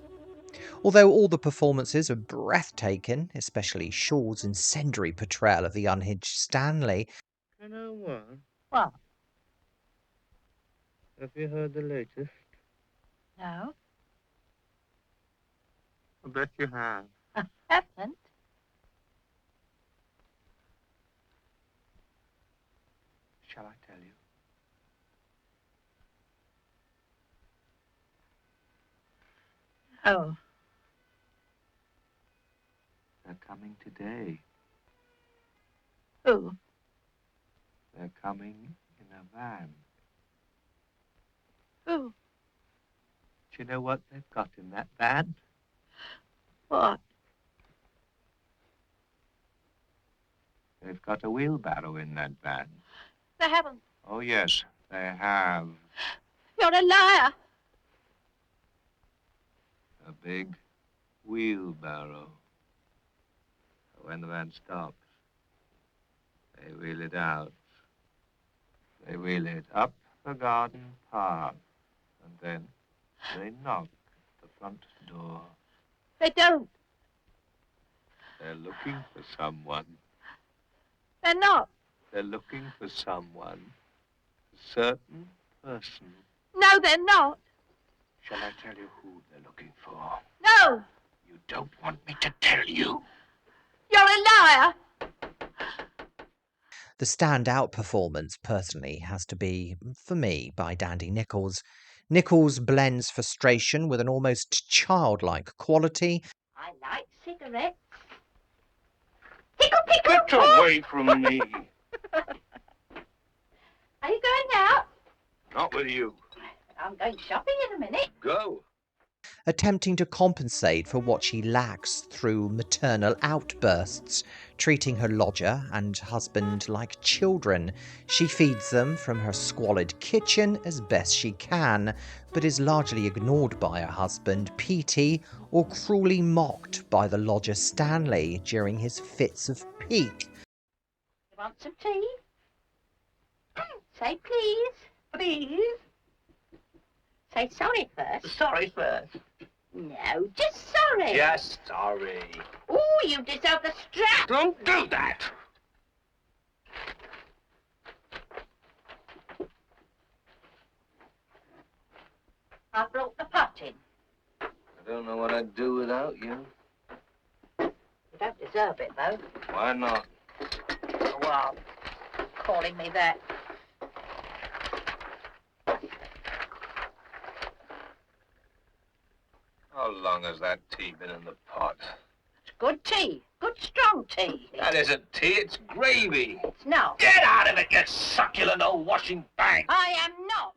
Although all the performances are breathtaking, especially Shaw's incendiary portrayal of the unhinged Stanley. You know what? What? Have you heard the latest? No, I bet you have. I haven't. Shall I tell you? Oh. They're coming today. Who? They're coming in a van. Who? Do you know what they've got in that van? What? They've got a wheelbarrow in that van. They haven't. Oh, yes, they have. You're a liar. A big wheelbarrow. When the van stops, they wheel it out. They wheel it up the garden path, and then they knock at the front door. They don't. They're looking for someone. They're not. They're looking for someone. A certain person. No, they're not. Shall I tell you who they're looking for? No. You don't want me to tell you. You're a liar. The standout performance, personally, has to be, for me, by Dandy Nichols. Nichols blends frustration with an almost childlike quality. I like cigarettes. Get away from me. Are you going out? Not with you. I'm going shopping in a minute. Go. Attempting to compensate for what she lacks through maternal outbursts, treating her lodger and husband like children. She feeds them from her squalid kitchen as best she can, but is largely ignored by her husband, Petey, or cruelly mocked by the lodger Stanley during his fits of pique. You want some tea? Say please. Please? Say sorry first. Sorry first. No, just sorry. Just sorry. Oh, you deserve the strap. Don't do that. I brought the pot in. I don't know what I'd do without you. You don't deserve it, though. Why not? Well, calling me that. How long has that tea been in the pot? It's good tea. Good strong tea. That isn't tea, it's gravy. It's not. Get out of it, you succulent old washing bag. I am not.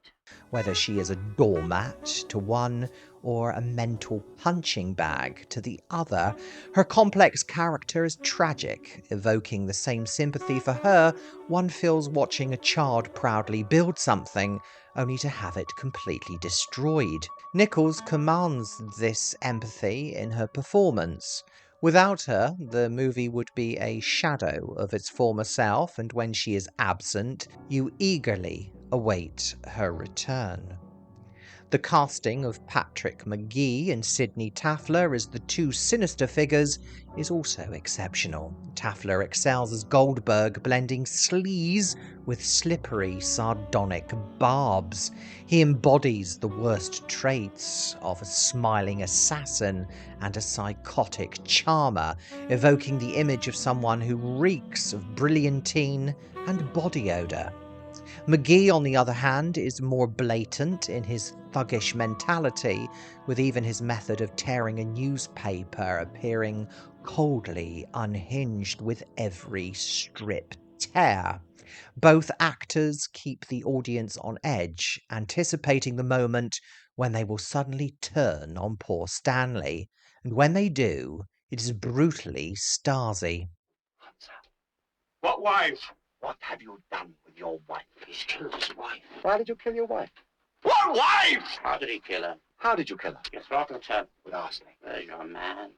Whether she is a doormat to one or a mental punching bag to the other, her complex character is tragic, evoking the same sympathy for her one feels watching a child proudly build something, only to have it completely destroyed. Nichols commands this empathy in her performance. Without her, the movie would be a shadow of its former self, and when she is absent, you eagerly await her return. The casting of Patrick McGee and Sidney Taffler as the two sinister figures is also exceptional. Taffler excels as Goldberg, blending sleaze with slippery, sardonic barbs. He embodies the worst traits of a smiling assassin and a psychotic charmer, evoking the image of someone who reeks of brilliantine and body odour. McGee, on the other hand, is more blatant in his thuggish mentality, with even his method of tearing a newspaper appearing coldly unhinged with every strip tear. Both actors keep the audience on edge, anticipating the moment when they will suddenly turn on poor Stanley, and when they do, it is brutally Stasi. What wife? What have you done with your wife? He's killed his wife. Why did you kill your wife? What wife? How did he kill her? How did you kill her? You throttled her. With arsenic. Where's your man?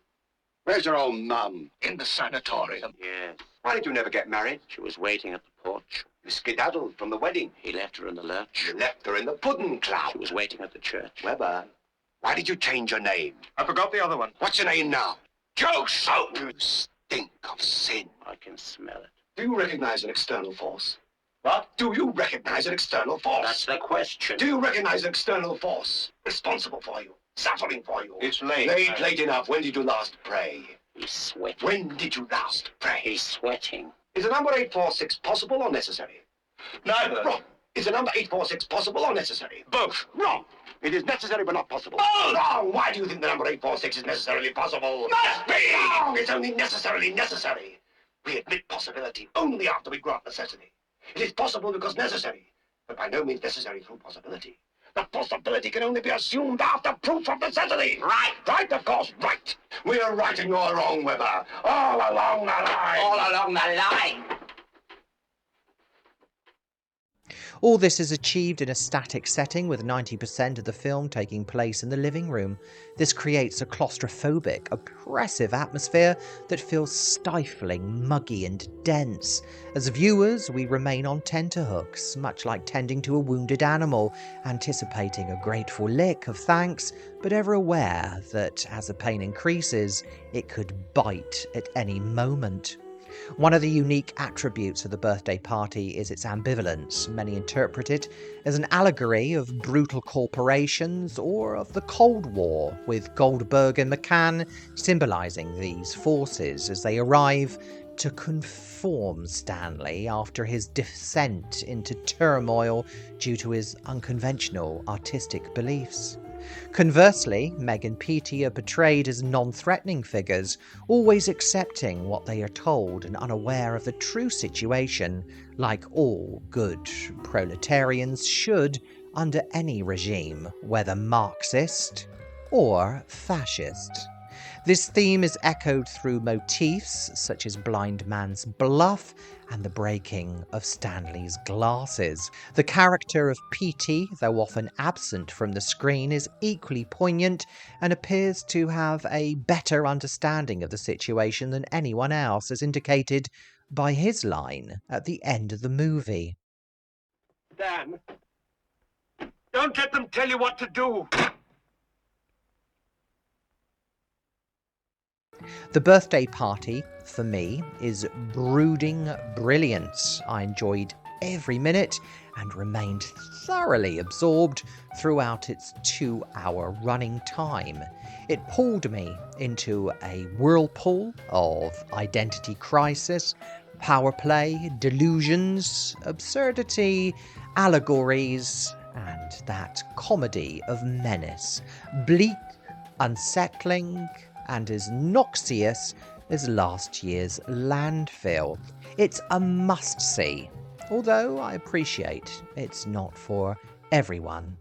Where's your old mum? In the sanatorium. Yes. Why did you never get married? She was waiting at the porch. You skedaddled from the wedding. He left her in the lurch. You left her in the pudding cloud. She was waiting at the church. Weber, why did you change your name? I forgot the other one. What's your name now? Joe Soap! You stink of sin. I can smell it. Do you recognize an external force? What? Do you recognize an external force? That's the question. Do you recognize an external force responsible for you, suffering for you? It's late. Late enough. When did you last pray? He's sweating. When did you last pray? He's sweating. Is a number 846 possible or necessary? Neither. Wrong. Is a number 846 possible or necessary? Both. Wrong. It is necessary but not possible. Both. Wrong. Why do you think the number 846 is necessarily possible? Must be. Wrong. It's only necessarily necessary. We admit possibility only after we grant necessity. It is possible because necessary, but by no means necessary through possibility. The possibility can only be assumed after proof of necessity. Right. Right, of course, right. We're right and you're wrong, Weber. All along the line. All along the line. All this is achieved in a static setting with 90% of the film taking place in the living room. This creates a claustrophobic, oppressive atmosphere that feels stifling, muggy and dense. As viewers, we remain on tenterhooks, much like tending to a wounded animal, anticipating a grateful lick of thanks, but ever aware that as the pain increases, it could bite at any moment. One of the unique attributes of The Birthday Party is its ambivalence. Many interpret it as an allegory of brutal corporations or of the Cold War, with Goldberg and McCann symbolising these forces as they arrive to conform Stanley after his descent into turmoil due to his unconventional artistic beliefs. Conversely, Meg and Petey are portrayed as non-threatening figures, always accepting what they are told and unaware of the true situation, like all good proletarians should under any regime, whether Marxist or fascist. This theme is echoed through motifs such as Blind Man's Bluff and the breaking of Stanley's glasses. The character of Petey, though often absent from the screen, is equally poignant and appears to have a better understanding of the situation than anyone else, as indicated by his line at the end of the movie. Dan, don't let them tell you what to do. The Birthday Party, for me, is brooding brilliance. I enjoyed every minute and remained thoroughly absorbed throughout its 2-hour running time. It pulled me into a whirlpool of identity crisis, power play, delusions, absurdity, allegories, and that comedy of menace. Bleak, unsettling, and as noxious as last year's Landfill. It's a must-see, although I appreciate it's not for everyone.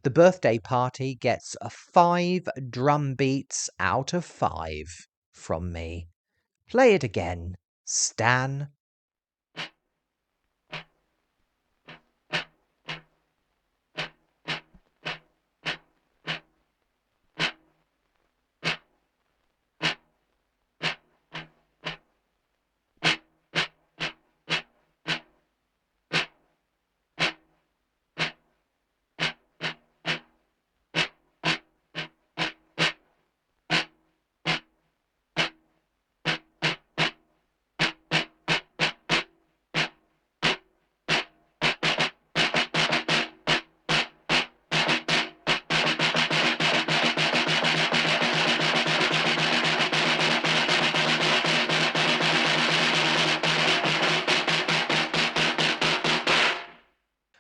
The Birthday Party gets a 5 drum beats out of 5 from me. Play it again, Stan.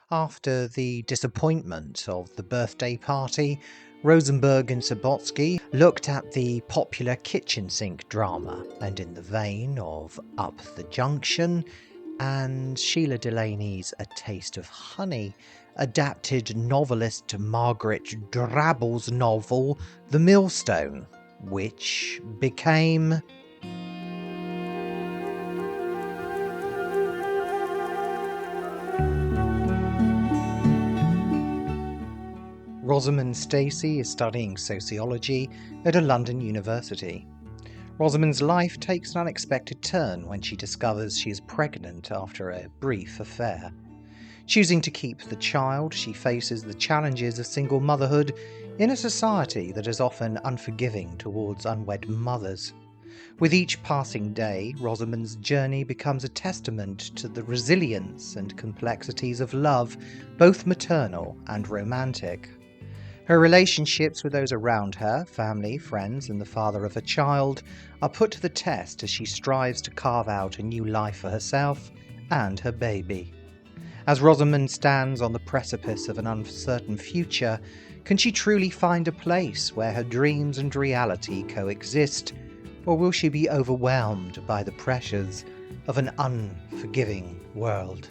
After the disappointment of The Birthday Party, Rosenberg and Subotsky looked at the popular kitchen sink drama, and in the vein of Up the Junction and Sheila Delaney's A Taste of Honey, adapted novelist Margaret Drabble's novel The Millstone, which became Rosamund Stacey is studying sociology at a London university. Rosamund's life takes an unexpected turn when she discovers she is pregnant after a brief affair. Choosing to keep the child, she faces the challenges of single motherhood in a society that is often unforgiving towards unwed mothers. With each passing day, Rosamund's journey becomes a testament to the resilience and complexities of love, both maternal and romantic. Her relationships with those around her, family, friends, and the father of her child, are put to the test as she strives to carve out a new life for herself and her baby. As Rosamund stands on the precipice of an uncertain future, can she truly find a place where her dreams and reality coexist, or will she be overwhelmed by the pressures of an unforgiving world?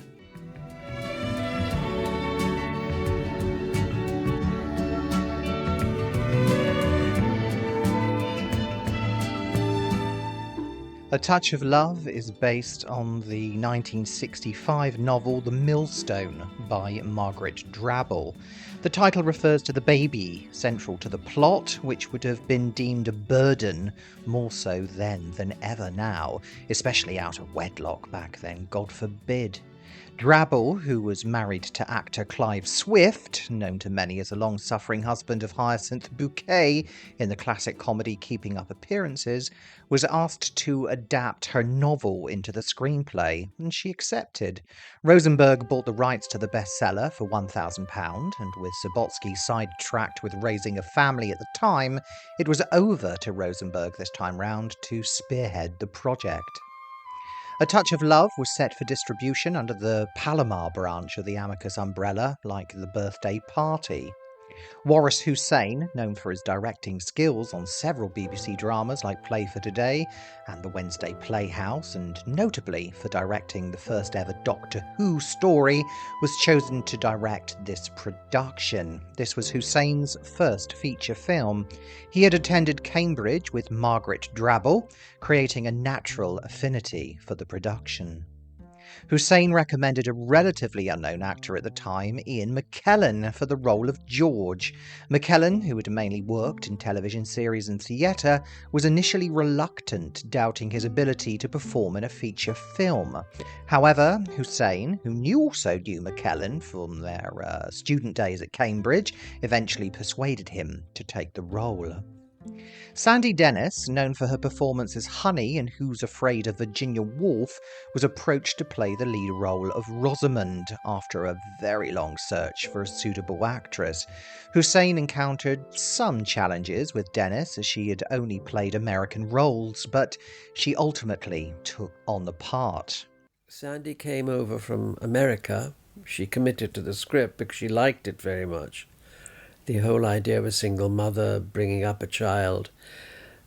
A Touch of Love is based on the 1965 novel The Millstone by Margaret Drabble. The title refers to the baby central to the plot, which would have been deemed a burden more so then than ever now, especially out of wedlock back then, God forbid. Drabble, who was married to actor Clive Swift, known to many as the long-suffering husband of Hyacinth Bouquet in the classic comedy Keeping Up Appearances, was asked to adapt her novel into the screenplay, and she accepted. Rosenberg bought the rights to the bestseller for £1,000, and with Subotsky sidetracked with raising a family at the time, it was over to Rosenberg this time round to spearhead the project. A Touch of Love was set for distribution under the Palomar branch of the Amicus umbrella, like The Birthday Party. Waris Hussein, known for his directing skills on several BBC dramas like Play for Today and The Wednesday Playhouse, and notably for directing the first ever Doctor Who story, was chosen to direct this production. This was Hussein's first feature film. He had attended Cambridge with Margaret Drabble, creating a natural affinity for the production. Hussein recommended a relatively unknown actor at the time, Ian McKellen, for the role of George. McKellen, who had mainly worked in television series and theatre, was initially reluctant, doubting his ability to perform in a feature film. However, Hussein, who also knew McKellen from their student days at Cambridge, eventually persuaded him to take the role. Sandy Dennis, known for her performance as Honey in Who's Afraid of Virginia Woolf, was approached to play the lead role of Rosamund after a very long search for a suitable actress. Hussein encountered some challenges with Dennis as she had only played American roles, but she ultimately took on the part. Sandy came over from America. She committed to the script because she liked it very much. The whole idea of a single mother bringing up a child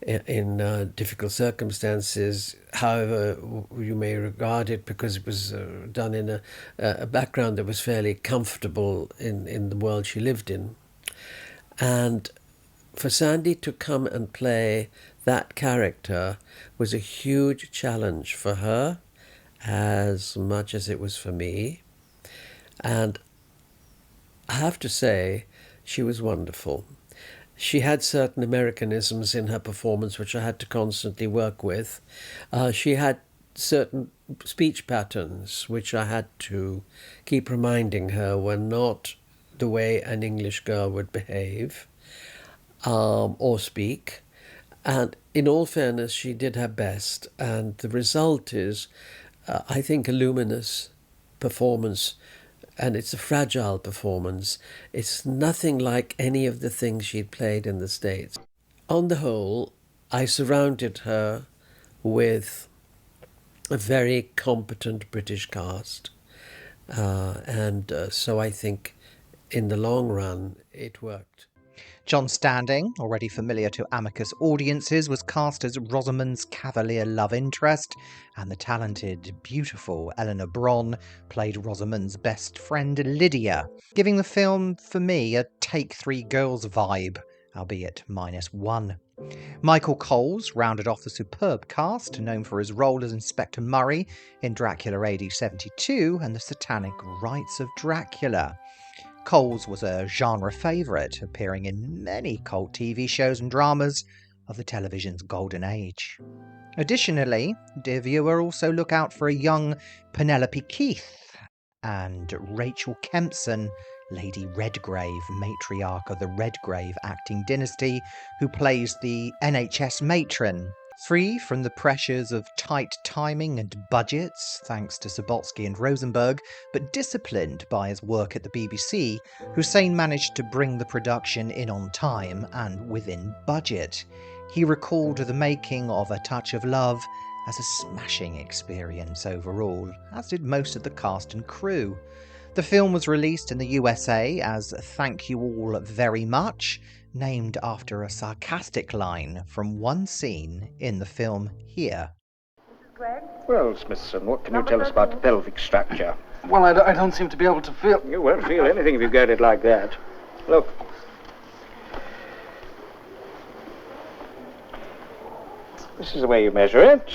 in difficult circumstances, however you may regard it, because it was done in a background that was fairly comfortable in the world she lived in. And for Sandy to come and play that character was a huge challenge for her, as much as it was for me. And I have to say, she was wonderful. She had certain Americanisms in her performance which I had to constantly work with. She had certain speech patterns which I had to keep reminding her were not the way an English girl would behave or speak. And in all fairness, she did her best. And the result is, I think, a luminous performance. And it's a fragile performance. It's nothing like any of the things she'd played in the States. On the whole, I surrounded her with a very competent British cast. So I think in the long run, it worked. John Standing, already familiar to Amicus audiences, was cast as Rosamund's cavalier love interest, and the talented, beautiful Eleanor Bron played Rosamund's best friend Lydia, giving the film, for me, a Take 3 Girls vibe, albeit -1. Michael Coles rounded off the superb cast, known for his role as Inspector Murray in Dracula AD 72 and The Satanic Rites of Dracula. Coles was a genre favourite, appearing in many cult TV shows and dramas of the television's golden age. Additionally, dear viewer, also look out for a young Penelope Keith and Rachel Kempson, Lady Redgrave, matriarch of the Redgrave acting dynasty, who plays the NHS matron. Free from the pressures of tight timing and budgets, thanks to Subotsky and Rosenberg, but disciplined by his work at the BBC, Hussein managed to bring the production in on time and within budget. He recalled the making of A Touch of Love as a smashing experience overall, as did most of the cast and crew. The film was released in the USA as Thank You All Very Much, named after a sarcastic line from one scene in the film Here. Well, Smithson, what can you tell us about the pelvic structure? Well, I don't seem to be able to feel... You won't feel anything if you get it like that. Look. This is the way you measure it.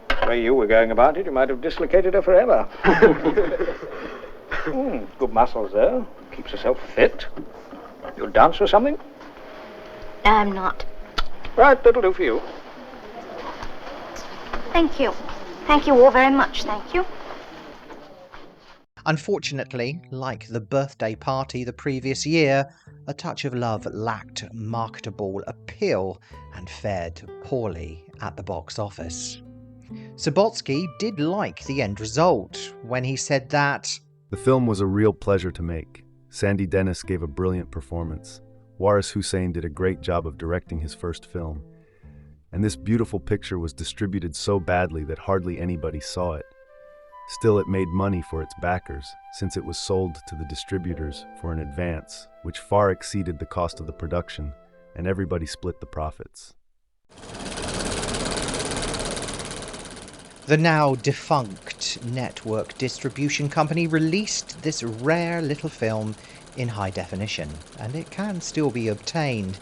The way you were going about it, you might have dislocated her forever. Good muscles there. Keeps herself fit. You'll dance or something? I'm not. Right, that'll do for you. Thank you. Thank you all very much, thank you. Unfortunately, like the birthday party the previous year, A Touch of Love lacked marketable appeal and fared poorly at the box office. Subotsky did like the end result when he said that the film was a real pleasure to make. Sandy Dennis gave a brilliant performance. Waris Hussein did a great job of directing his first film. And this beautiful picture was distributed so badly that hardly anybody saw it. Still, it made money for its backers, since it was sold to the distributors for an advance, which far exceeded the cost of the production, and everybody split the profits. The now defunct network distribution company released this rare little film in high definition, and it can still be obtained.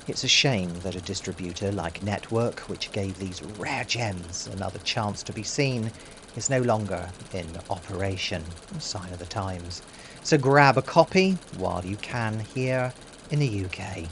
It's a shame that a distributor like Network, which gave these rare gems another chance to be seen, is no longer in operation. A sign of the times. So grab a copy while you can here in the UK.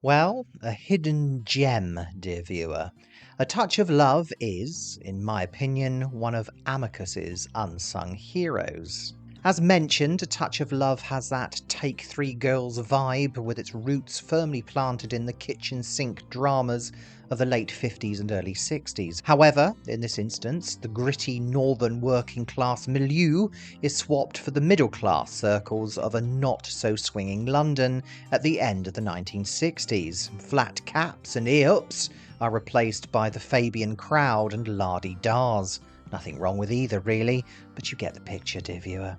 Well, a hidden gem, dear viewer. A Touch of Love is, in my opinion, one of Amicus's unsung heroes. As mentioned, A Touch of Love has that Take 3 Girls vibe, with its roots firmly planted in the kitchen sink dramas of the late 50s and early 60s. However, in this instance, the gritty northern working class milieu is swapped for the middle class circles of a not so swinging London at the end of the 1960s. Flat caps and ear-ups are replaced by the Fabian crowd and la-di-dahs. Nothing wrong with either really, but you get the picture, dear viewer.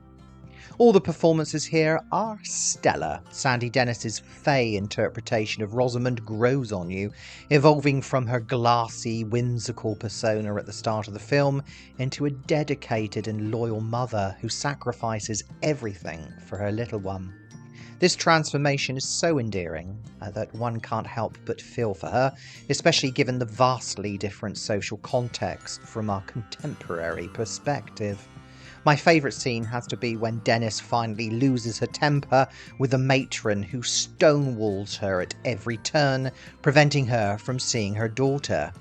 All the performances here are stellar. Sandy Dennis's fey interpretation of Rosamund grows on you, evolving from her glassy, whimsical persona at the start of the film into a dedicated and loyal mother who sacrifices everything for her little one. This transformation is so endearing that one can't help but feel for her, especially given the vastly different social context from our contemporary perspective. My favourite scene has to be when Dennis finally loses her temper with the matron who stonewalls her at every turn, preventing her from seeing her daughter.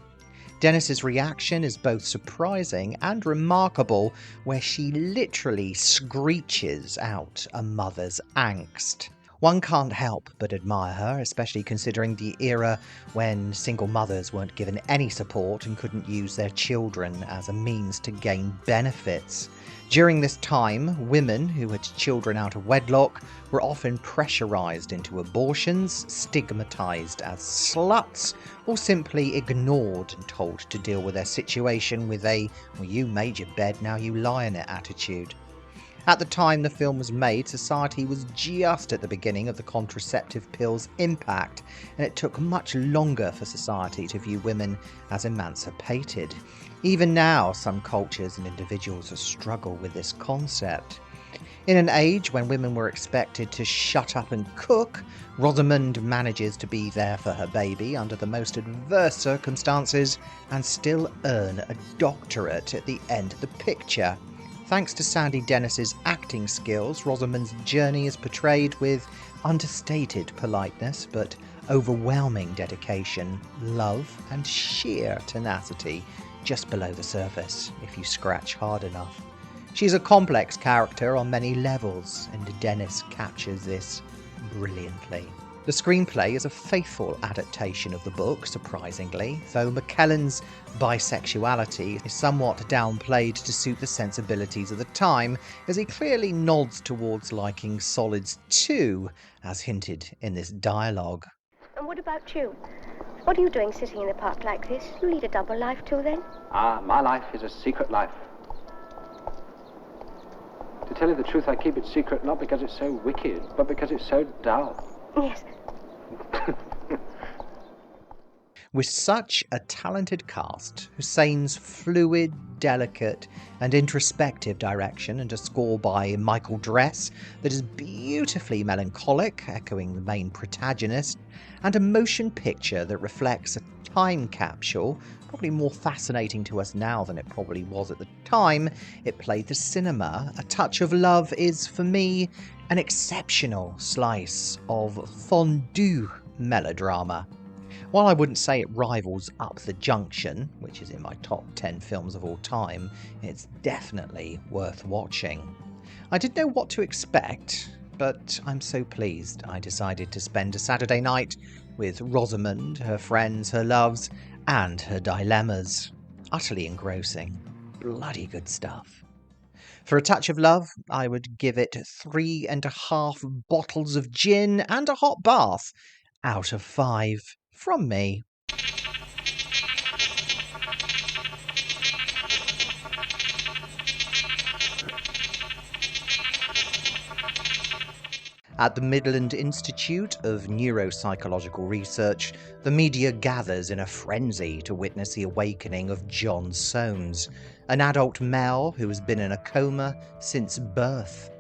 Dennis's reaction is both surprising and remarkable, where she literally screeches out a mother's angst. One can't help but admire her, especially considering the era when single mothers weren't given any support and couldn't use their children as a means to gain benefits. During this time, women who had children out of wedlock were often pressurised into abortions, stigmatised as sluts, or simply ignored and told to deal with their situation with a, well, you made your bed, now you lie in it attitude. At the time the film was made, society was just at the beginning of the contraceptive pill's impact, and it took much longer for society to view women as emancipated. Even now, some cultures and individuals struggle with this concept. In an age when women were expected to shut up and cook, Rosamund manages to be there for her baby under the most adverse circumstances and still earn a doctorate at the end of the picture. Thanks to Sandy Dennis's acting skills, Rosamund's journey is portrayed with understated politeness but overwhelming dedication, love and sheer tenacity just below the surface if you scratch hard enough. She's a complex character on many levels, and Dennis captures this brilliantly. The screenplay is a faithful adaptation of the book, surprisingly, though McKellen's bisexuality is somewhat downplayed to suit the sensibilities of the time, as he clearly nods towards liking solids too, as hinted in this dialogue. And what about you? What are you doing sitting in the park like this? You lead a double life too, then? My life is a secret life. To tell you the truth, I keep it secret not because it's so wicked, but because it's so dull. Yes. With such a talented cast, Hussein's fluid, delicate and introspective direction, and a score by Michael Dress that is beautifully melancholic, echoing the main protagonist, and a motion picture that reflects a time capsule, probably more fascinating to us now than it probably was at the time it played the cinema, A Touch of Love is, for me, an exceptional slice of fondue melodrama. While I wouldn't say it rivals Up the Junction, which is in my top 10 films of all time, it's definitely worth watching. I didn't know what to expect, but I'm so pleased I decided to spend a Saturday night with Rosamund, her friends, her loves, and her dilemmas. Utterly engrossing. Bloody good stuff. For A Touch of Love, I would give it 3.5 bottles of gin and a hot bath out of 5. from me. At the Midland Institute of Neuropsychological Research, the media gathers in a frenzy to witness the awakening of John Soames, an adult male who has been in a coma since birth.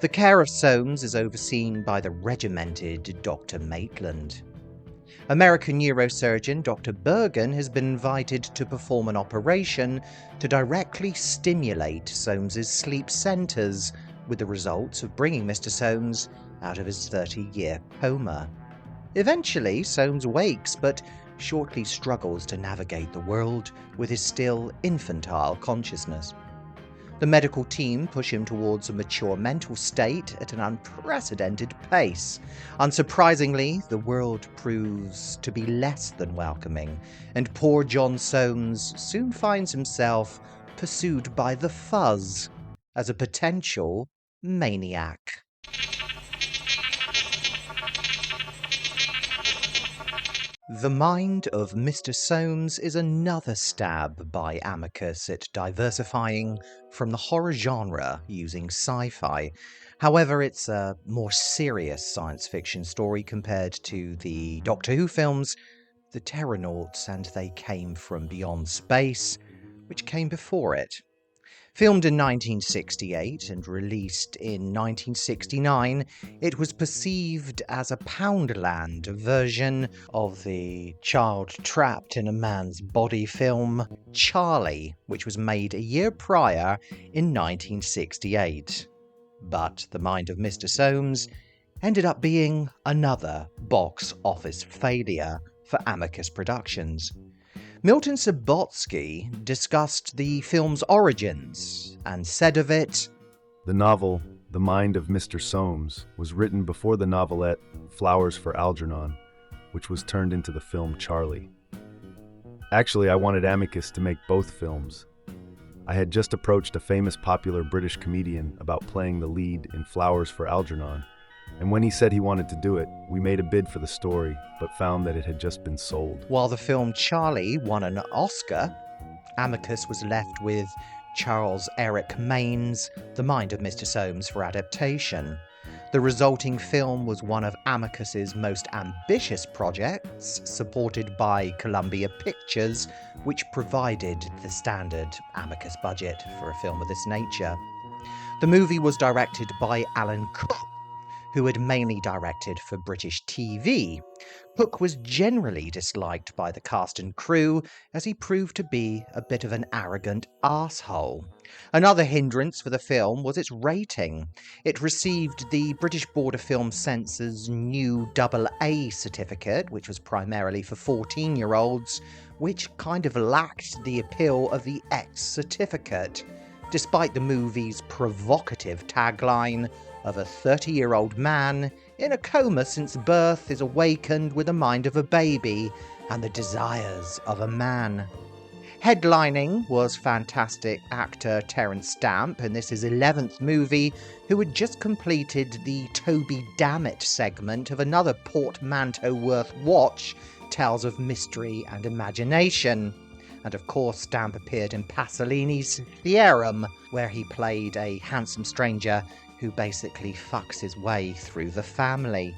The care of Soames is overseen by the regimented Dr. Maitland. American neurosurgeon Dr. Bergen has been invited to perform an operation to directly stimulate Soames's sleep centers, with the result of bringing Mr. Soames out of his 30-year coma. Eventually, Soames wakes, but shortly struggles to navigate the world with his still infantile consciousness. The medical team push him towards a mature mental state at an unprecedented pace. Unsurprisingly, the world proves to be less than welcoming, and poor John Soames soon finds himself pursued by the fuzz as a potential maniac. The Mind of Mr. Soames is another stab by Amicus at diversifying from the horror genre using sci-fi. However, it's a more serious science fiction story compared to the Doctor Who films, The Terranauts and They Came From Beyond Space, which came before it. Filmed in 1968 and released in 1969, it was perceived as a Poundland version of the child trapped in a man's body film Charlie, which was made a year prior in 1968. But The Mind of Mr. Soames ended up being another box office failure for Amicus Productions. Milton Subotsky discussed the film's origins and said of it, "The novel, The Mind of Mr. Soames, was written before the novelette Flowers for Algernon, which was turned into the film Charlie. Actually, I wanted Amicus to make both films. I had just approached a famous popular British comedian about playing the lead in Flowers for Algernon, and when he said he wanted to do it, we made a bid for the story, but found that it had just been sold." While the film Charlie won an Oscar, Amicus was left with Charles Eric Mayne's The Mind of Mr. Soames for adaptation. The resulting film was one of Amicus's most ambitious projects, supported by Columbia Pictures, which provided the standard Amicus budget for a film of this nature. The movie was directed by Alan Cook, who had mainly directed for British TV. Cook was generally disliked by the cast and crew, as he proved to be a bit of an arrogant arsehole. Another hindrance for the film was its rating. It received the British Board of Film Censor's new AA certificate, which was primarily for 14-year-olds, which kind of lacked the appeal of the X certificate, despite the movie's provocative tagline of a 30-year-old man in a coma since birth is awakened with the mind of a baby and the desires of a man. Headlining was fantastic actor Terence Stamp in this his 11th movie, who had just completed the Toby Dammit segment of another portmanteau worth watch, Tales of Mystery and Imagination. And of course, Stamp appeared in Pasolini's Theorem, where he played a handsome stranger who basically fucks his way through the family.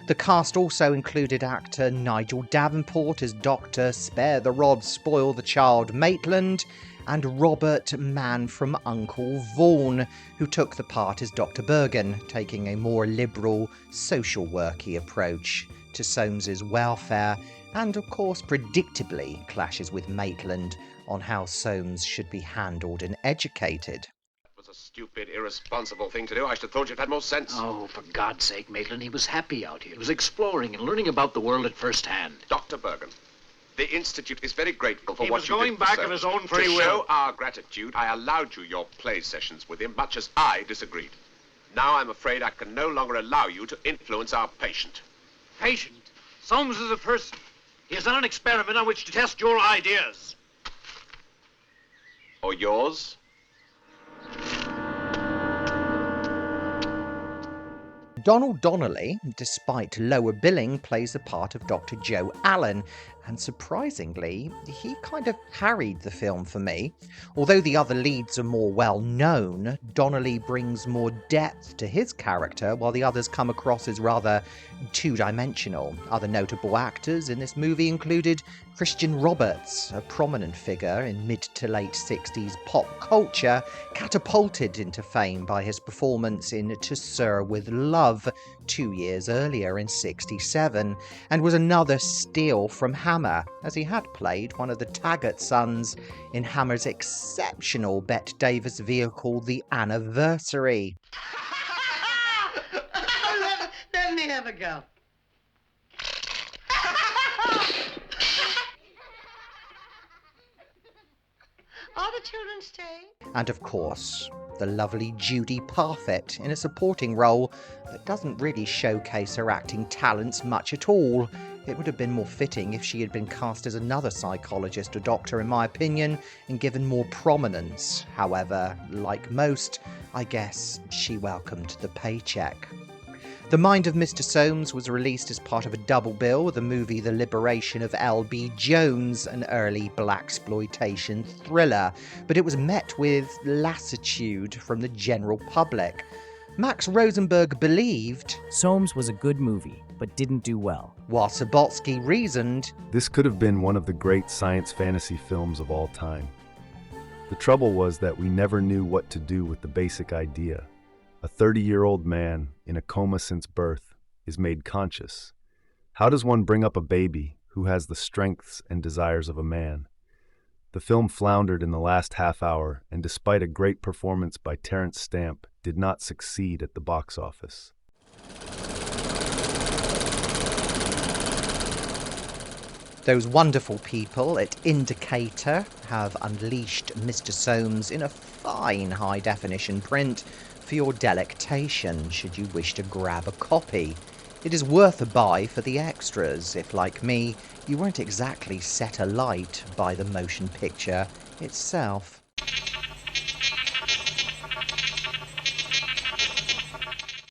The cast also included actor Nigel Davenport as Dr. Spare the Rod, Spoil the Child Maitland, and Robert Mann from Uncle Vaughan, who took the part as Dr. Bergen, taking a more liberal, social worky approach to Soames's welfare, and of course predictably clashes with Maitland on how Soames should be handled and educated. It was a stupid, irresponsible thing to do. I should have thought you'd had more sense. Oh, for God's sake, Maitland, he was happy out here. He was exploring and learning about the world at first hand. Dr. Bergen, the Institute is very grateful for He what was you going did for back Soames. of his own free To will. show our gratitude, I allowed you your play sessions with him, much as I disagreed. Now I'm afraid I can no longer allow you to influence our patient. Patient? Soames is a person. He has done an experiment on which to test your ideas. Or yours? Donald Donnelly, despite lower billing, plays the part of Dr. Joe Allen, and surprisingly, he kind of carried the film for me. Although the other leads are more well known, Donnelly brings more depth to his character, while the others come across as rather two-dimensional. Other notable actors in this movie included Christian Roberts, a prominent figure in mid to late 60s pop culture, catapulted into fame by his performance in To Sir with Love 2 years earlier in 67, and was another steal from Hammer, as he had played one of the Taggart sons in Hammer's exceptional Bette Davis vehicle The Anniversary. Let me have a go. Are the children staying? And of course, the lovely Judy Parfitt in a supporting role that doesn't really showcase her acting talents much at all. It would have been more fitting if she had been cast as another psychologist or doctor, in my opinion, and given more prominence. However, like most, I guess she welcomed the paycheck. The Mind of Mr Soames was released as part of a double bill with the movie The Liberation of L.B. Jones, an early blaxploitation thriller, but it was met with lassitude from the general public. Max Rosenberg believed Soames was a good movie, but didn't do well, while Subotsky reasoned this could have been one of the great science fantasy films of all time. The trouble was that we never knew what to do with the basic idea. A 30-year-old man, in a coma since birth, is made conscious. How does one bring up a baby who has the strengths and desires of a man? The film floundered in the last half hour, and despite a great performance by Terence Stamp, did not succeed at the box office. Those wonderful people at Indicator have unleashed Mr Soames in a fine high-definition print for your delectation should you wish to grab a copy. It is worth a buy for the extras if, like me, you weren't exactly set alight by the motion picture itself.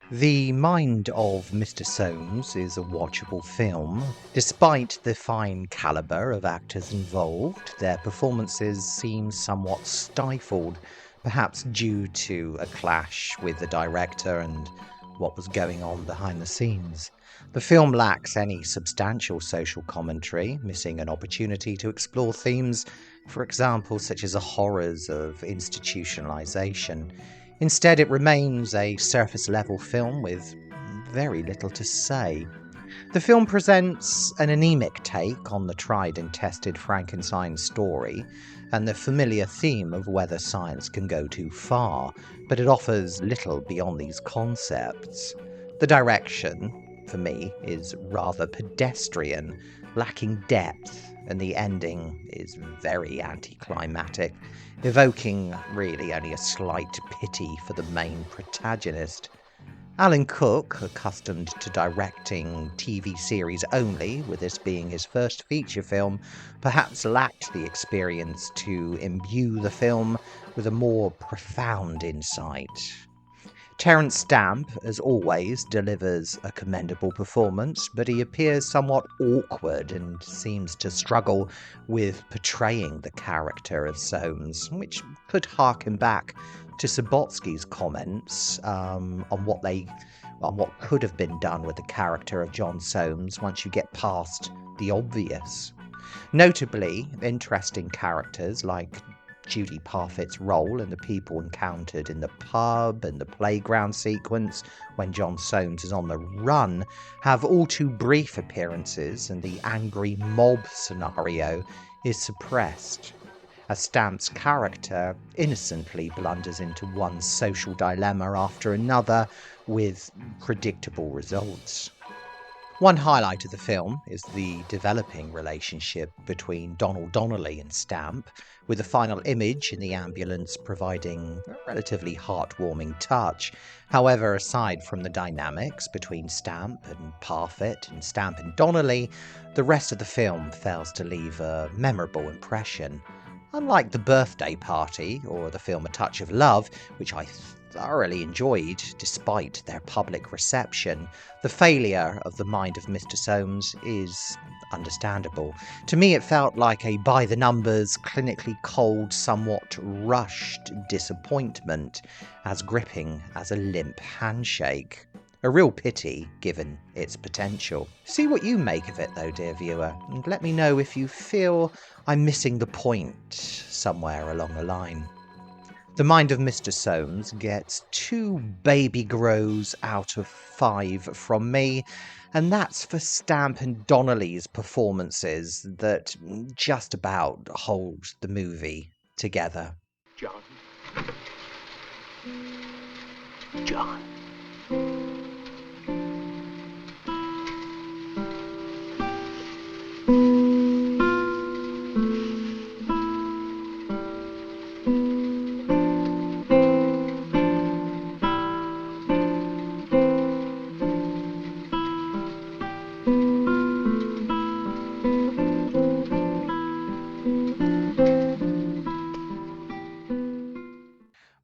The Mind of Mr Soames is a watchable film. Despite the fine calibre of actors involved, their performances seem somewhat stifled, perhaps due to a clash with the director and what was going on behind the scenes. The film lacks any substantial social commentary, missing an opportunity to explore themes, for example, such as the horrors of institutionalization. Instead, it remains a surface-level film with very little to say. The film presents an anemic take on the tried and tested Frankenstein story and the familiar theme of whether science can go too far, but it offers little beyond these concepts. The direction, for me, is rather pedestrian, lacking depth, and the ending is very anticlimactic, evoking really only a slight pity for the main protagonist. Alan Cook, accustomed to directing TV series only, with this being his first feature film, perhaps lacked the experience to imbue the film with a more profound insight. Terence Stamp, as always, delivers a commendable performance, but he appears somewhat awkward and seems to struggle with portraying the character of Soames, which could harken back to Subotsky's comments on what could have been done with the character of John Soames once you get past the obvious. Notably, interesting characters like Judy Parfitt's role and the people encountered in the pub and the playground sequence when John Soames is on the run have all too brief appearances, and the angry mob scenario is suppressed, as Stamp's character innocently blunders into one social dilemma after another with predictable results. One highlight of the film is the developing relationship between Donald Donnelly and Stamp, with the final image in the ambulance providing a relatively heartwarming touch. However, aside from the dynamics between Stamp and Parfitt and Stamp and Donnelly, the rest of the film fails to leave a memorable impression. Unlike The Birthday Party or the film A Touch of Love, which I thoroughly enjoyed despite their public reception, the failure of The Mind of Mr Soames is understandable. To me it felt like a by-the-numbers, clinically cold, somewhat rushed disappointment, as gripping as a limp handshake. A real pity, given its potential. See what you make of it though, dear viewer, and let me know if you feel I'm missing the point somewhere along the line. The Mind of Mr Soames gets 2 baby grows out of 5 from me, and that's for Stamp and Donnelly's performances that just about hold the movie together. John. John.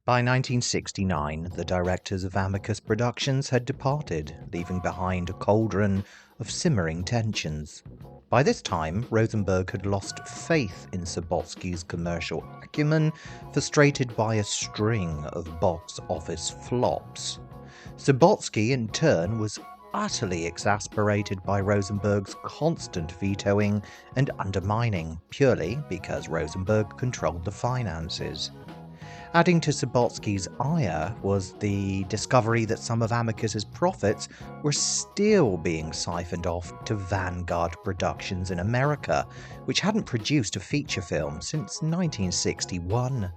By 1969, the directors of Amicus Productions had departed, leaving behind a cauldron of simmering tensions. By this time, Rosenberg had lost faith in Subotsky's commercial acumen, frustrated by a string of box office flops. Subotsky, in turn, was utterly exasperated by Rosenberg's constant vetoing and undermining, purely because Rosenberg controlled the finances. Adding to Subotsky's ire was the discovery that some of Amicus's profits were still being siphoned off to Vanguard Productions in America, which hadn't produced a feature film since 1961.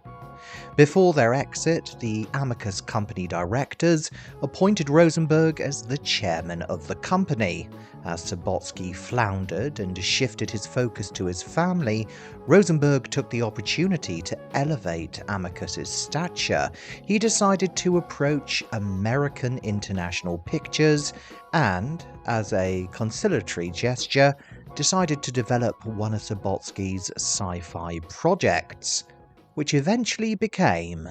Before their exit, the Amicus company directors appointed Rosenberg as the chairman of the company. As Subotsky floundered and shifted his focus to his family, Rosenberg took the opportunity to elevate Amicus's stature. He decided to approach American International Pictures and, as a conciliatory gesture, decided to develop one of Subotsky's sci-fi projects, which eventually became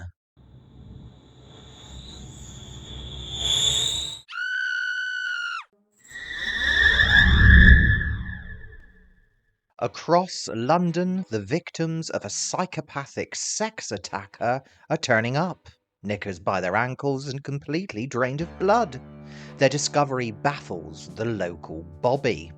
Across London, the victims of a psychopathic sex attacker are turning up, knickers by their ankles and completely drained of blood. Their discovery baffles the local Bobby.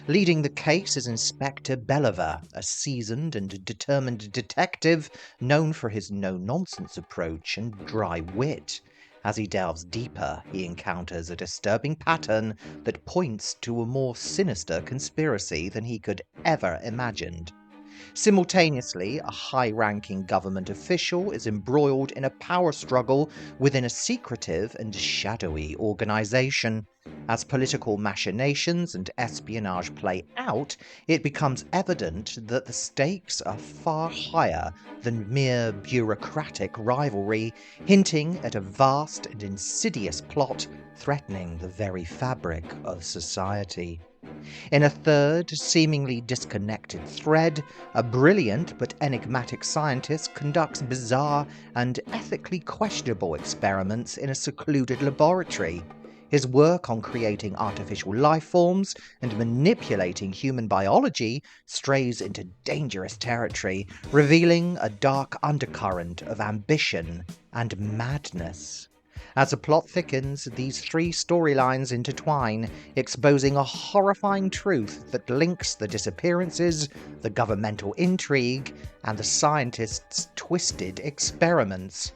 Leading the case is Inspector Belliver, a seasoned and determined detective known for his no-nonsense approach and dry wit. As he delves deeper, he encounters a disturbing pattern that points to a more sinister conspiracy than he could ever imagined. Simultaneously, a high-ranking government official is embroiled in a power struggle within a secretive and shadowy organization. As political machinations and espionage play out, it becomes evident that the stakes are far higher than mere bureaucratic rivalry, hinting at a vast and insidious plot threatening the very fabric of society. In a third, seemingly disconnected thread, a brilliant but enigmatic scientist conducts bizarre and ethically questionable experiments in a secluded laboratory. His work on creating artificial life forms and manipulating human biology strays into dangerous territory, revealing a dark undercurrent of ambition and madness. As the plot thickens, these 3 storylines intertwine, exposing a horrifying truth that links the disappearances, the governmental intrigue, and the scientists' twisted experiments.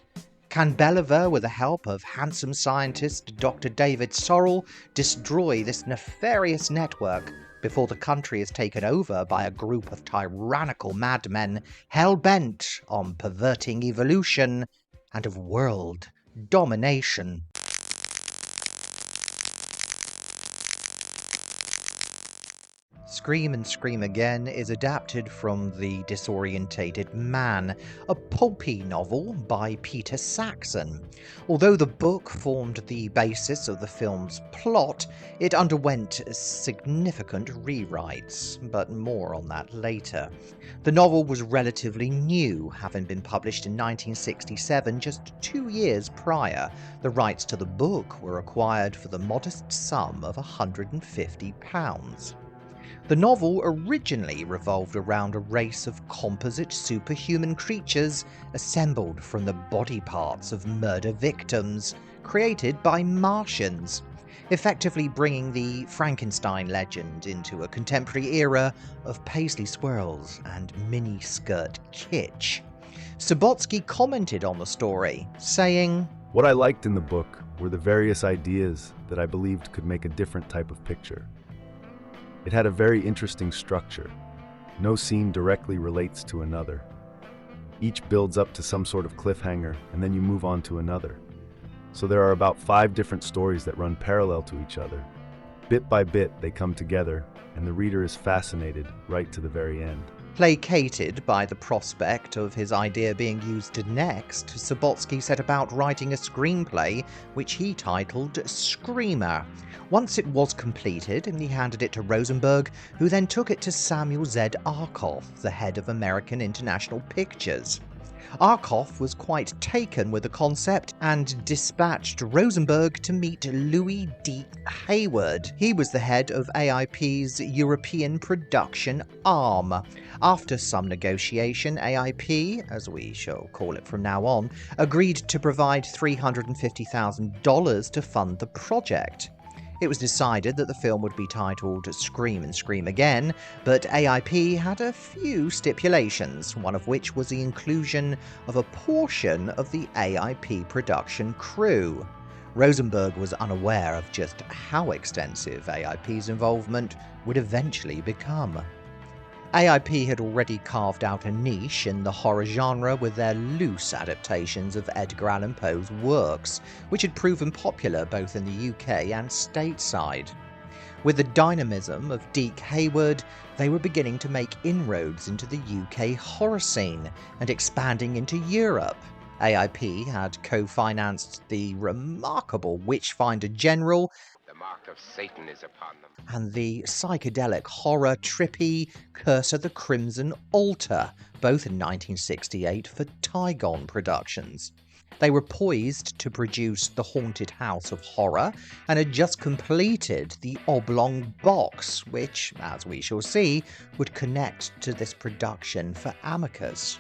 Can Belliver, with the help of handsome scientist Dr. David Sorrell, destroy this nefarious network before the country is taken over by a group of tyrannical madmen hell-bent on perverting evolution and of world domination? Scream and Scream Again is adapted from The Disorientated Man, a pulpy novel by Peter Saxon. Although the book formed the basis of the film's plot, it underwent significant rewrites, but more on that later. The novel was relatively new, having been published in 1967, just 2 years prior. The rights to the book were acquired for the modest sum of £150. The novel originally revolved around a race of composite superhuman creatures assembled from the body parts of murder victims, created by Martians, effectively bringing the Frankenstein legend into a contemporary era of paisley swirls and mini-skirt kitsch. Subotsky commented on the story, saying, "What I liked in the book were the various ideas that I believed could make a different type of picture. It had a very interesting structure. No scene directly relates to another. Each builds up to some sort of cliffhanger, and then you move on to another. So there are about 5 different stories that run parallel to each other. Bit by bit, they come together, and the reader is fascinated right to the very end." Placated by the prospect of his idea being used next, Subotsky set about writing a screenplay which he titled Screamer. Once it was completed, he handed it to Rosenberg, who then took it to Samuel Z. Arkoff, the head of American International Pictures. Arkoff was quite taken with the concept and dispatched Rosenberg to meet Louis D. Hayward. He was the head of AIP's European production arm. After some negotiation, AIP, as we shall call it from now on, agreed to provide $350,000 to fund the project. It was decided that the film would be titled Scream and Scream Again, but AIP had a few stipulations, one of which was the inclusion of a portion of the AIP production crew. Rosenberg was unaware of just how extensive AIP's involvement would eventually become. AIP had already carved out a niche in the horror genre with their loose adaptations of Edgar Allan Poe's works, which had proven popular both in the UK and stateside. With the dynamism of Deke Hayward, they were beginning to make inroads into the UK horror scene and expanding into Europe. AIP had co-financed the remarkable Witchfinder General, The mark of Satan is upon them. and the psychedelic horror trippy Curse of the Crimson Altar, both in 1968 for Tygon Productions. They were poised to produce The Haunted House of Horror and had just completed The Oblong Box, which, as we shall see, would connect to this production for Amicus.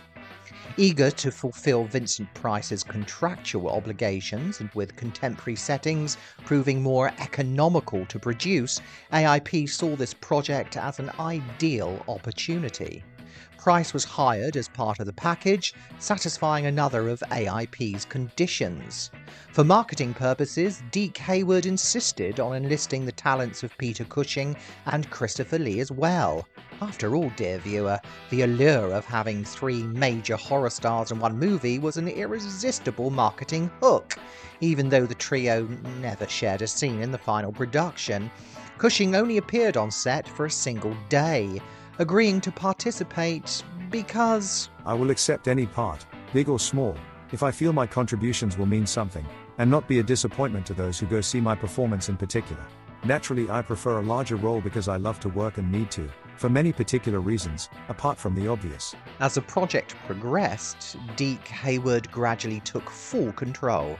Eager to fulfill Vincent Price's contractual obligations and with contemporary settings proving more economical to produce, AIP saw this project as an ideal opportunity. Price was hired as part of the package, satisfying another of AIP's conditions. For marketing purposes, Deke Hayward insisted on enlisting the talents of Peter Cushing and Christopher Lee as well. After all, dear viewer, the allure of having 3 major horror stars in one movie was an irresistible marketing hook. Even though the trio never shared a scene in the final production, Cushing only appeared on set for a single day, agreeing to participate because I will accept any part, big or small, if I feel my contributions will mean something, and not be a disappointment to those who go see my performance in particular. Naturally, I prefer a larger role because I love to work and need to, for many particular reasons, apart from the obvious. As the project progressed, Deke Hayward gradually took full control.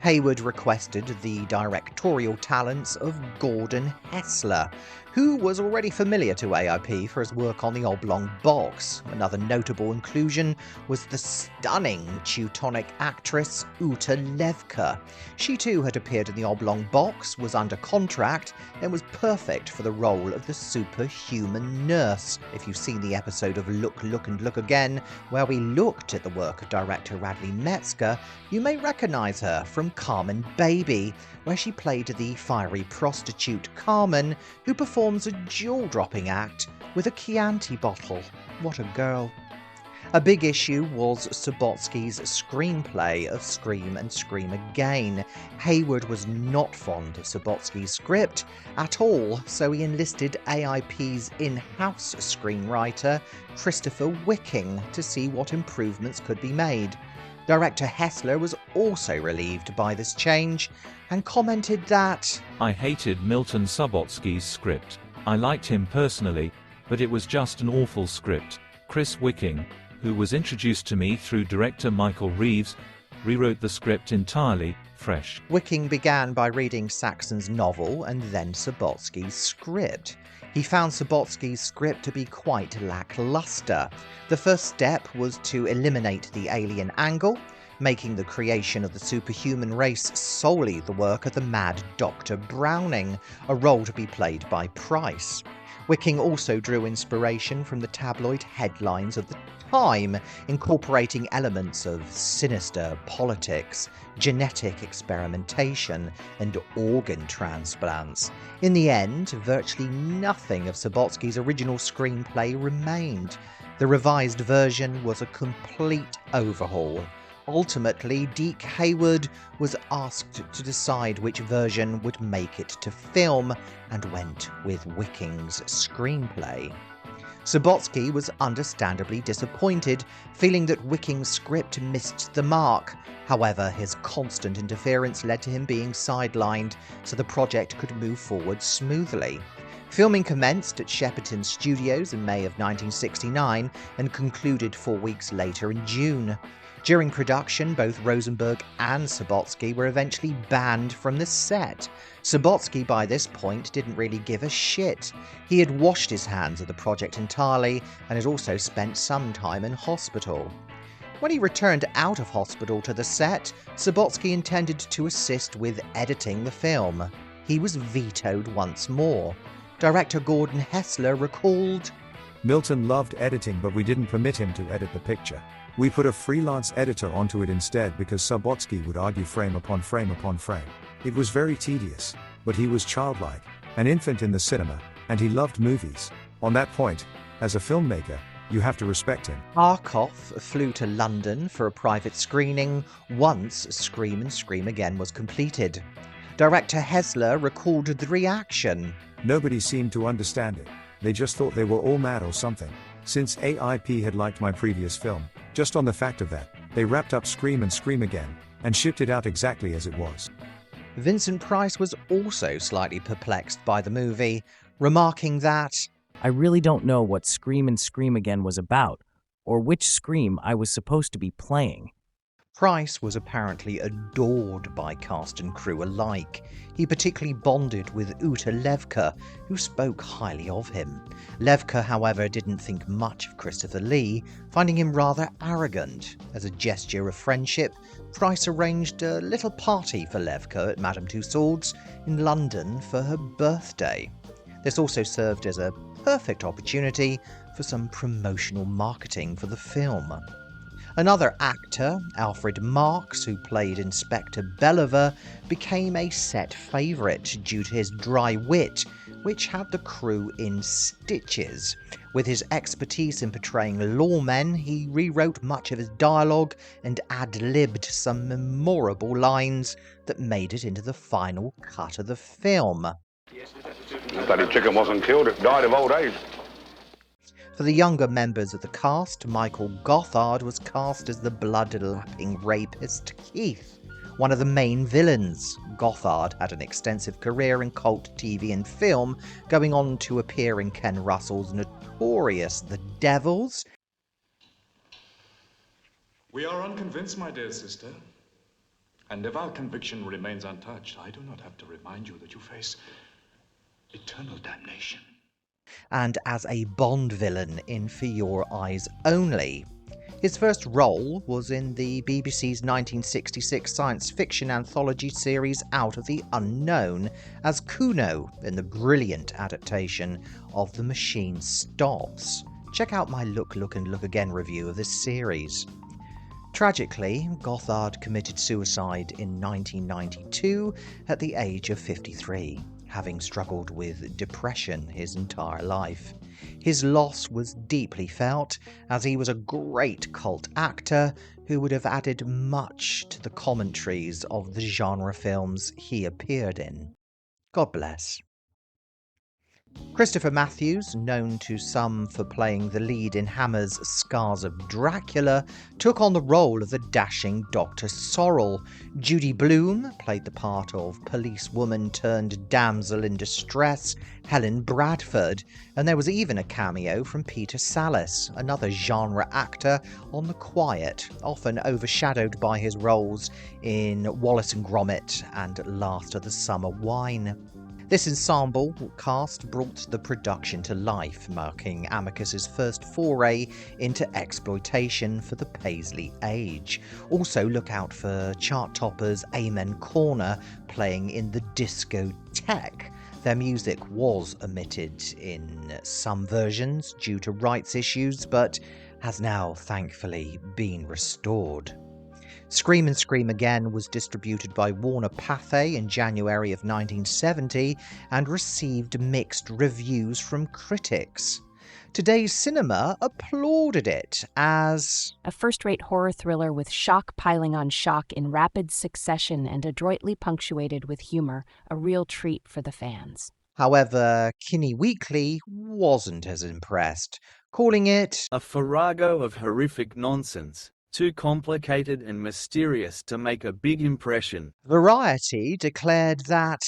Hayward requested the directorial talents of Gordon Hessler, who was already familiar to AIP for his work on The Oblong Box. Another notable inclusion was the stunning Teutonic actress Uta Levka. She too had appeared in The Oblong Box, was under contract, and was perfect for the role of the superhuman nurse. If you've seen the episode of Look, Look and Look Again, where we looked at the work of director Radley Metzger, you may recognise her from Carmen Baby, where she played the fiery prostitute Carmen, who performs a jaw-dropping act with a Chianti bottle. What a girl. A big issue was Subotsky's screenplay of Scream and Scream Again. Hayward was not fond of Subotsky's script at all, so he enlisted AIP's in-house screenwriter, Christopher Wicking, to see what improvements could be made. Director Hessler was also relieved by this change, and commented that, "I hated Milton Subotsky's script. I liked him personally, but it was just an awful script. Chris Wicking, who was introduced to me through director Michael Reeves, rewrote the script entirely, fresh." Wicking began by reading Saxon's novel and then Subotsky's script. He found Subotsky's script to be quite lackluster. The first step was to eliminate the alien angle, making the creation of the superhuman race solely the work of the mad Dr. Browning, a role to be played by Price. Wicking also drew inspiration from the tabloid headlines of the time, incorporating elements of sinister politics, genetic experimentation, and organ transplants. In the end, virtually nothing of Subotsky's original screenplay remained. The revised version was a complete overhaul. Ultimately, Deke Hayward was asked to decide which version would make it to film, and went with Wicking's screenplay. Subotsky was understandably disappointed, feeling that Wicking's script missed the mark. However, his constant interference led to him being sidelined, so the project could move forward smoothly. Filming commenced at Shepperton Studios in May of 1969 and concluded 4 weeks later in June. During production, both Rosenberg and Subotsky were eventually banned from the set. Subotsky by this point didn't really give a shit. He had washed his hands of the project entirely and had also spent some time in hospital. When he returned out of hospital to the set, Subotsky intended to assist with editing the film. He was vetoed once more. Director Gordon Hessler recalled, "Milton loved editing, but we didn't permit him to edit the picture. We put a freelance editor onto it instead because Subotsky would argue frame upon frame upon frame. It was very tedious, but he was childlike, an infant in the cinema, and he loved movies. On that point, as a filmmaker, you have to respect him." Arkoff flew to London for a private screening once Scream and Scream Again was completed. Director Hessler recalled the reaction. "Nobody seemed to understand it. They just thought they were all mad or something. Since AIP had liked my previous film, just on the fact of that, they wrapped up Scream and Scream Again, and shipped it out exactly as it was." Vincent Price was also slightly perplexed by the movie, remarking that, "I really don't know what Scream and Scream Again was about, or which Scream I was supposed to be playing." Price was apparently adored by cast and crew alike. He particularly bonded with Uta Levka, who spoke highly of him. Levka, however, didn't think much of Christopher Lee, finding him rather arrogant. As a gesture of friendship, Price arranged a little party for Levka at Madame Tussauds in London for her birthday. This also served as a perfect opportunity for some promotional marketing for the film. Another actor, Alfred Marks, who played Inspector Belliver, became a set favourite due to his dry wit, which had the crew in stitches. With his expertise in portraying lawmen, he rewrote much of his dialogue and ad-libbed some memorable lines that made it into the final cut of the film. The bloody chicken wasn't killed, it died of old age. For the younger members of the cast, Michael Gothard was cast as the blood-lapping rapist Keith, one of the main villains. Gothard had an extensive career in cult TV and film, going on to appear in Ken Russell's notorious The Devils. "We are unconvinced, my dear sister. And if our conviction remains untouched, I do not have to remind you that you face eternal damnation." And as a Bond villain in For Your Eyes Only. His first role was in the BBC's 1966 science fiction anthology series Out of the Unknown as Kuno in the brilliant adaptation of The Machine Stops. Check out my Look, Look and Look Again review of this series. Tragically, Gothard committed suicide in 1992 at the age of 53. Having struggled with depression his entire life. His loss was deeply felt, as he was a great cult actor who would have added much to the commentaries of the genre films he appeared in. God bless. Christopher Matthews, known to some for playing the lead in Hammer's Scars of Dracula, took on the role of the dashing Dr. Sorrel. Judy Blume played the part of policewoman turned damsel in distress, Helen Bradford, and there was even a cameo from Peter Sallis, another genre actor on the quiet, often overshadowed by his roles in Wallace and Gromit and Last of the Summer Wine. This ensemble cast brought the production to life, marking Amicus's first foray into exploitation for the Paisley Age. Also look out for chart toppers Amen Corner playing in the discotheque. Their music was omitted in some versions due to rights issues, but has now thankfully been restored. Scream and Scream Again was distributed by Warner Pathé in January of 1970 and received mixed reviews from critics. Today's cinema applauded it as a first-rate horror thriller with shock piling on shock in rapid succession and adroitly punctuated with humor, a real treat for the fans. However, Kinney Weekly wasn't as impressed, calling it a farrago of horrific nonsense. Too complicated and mysterious to make a big impression. Variety declared that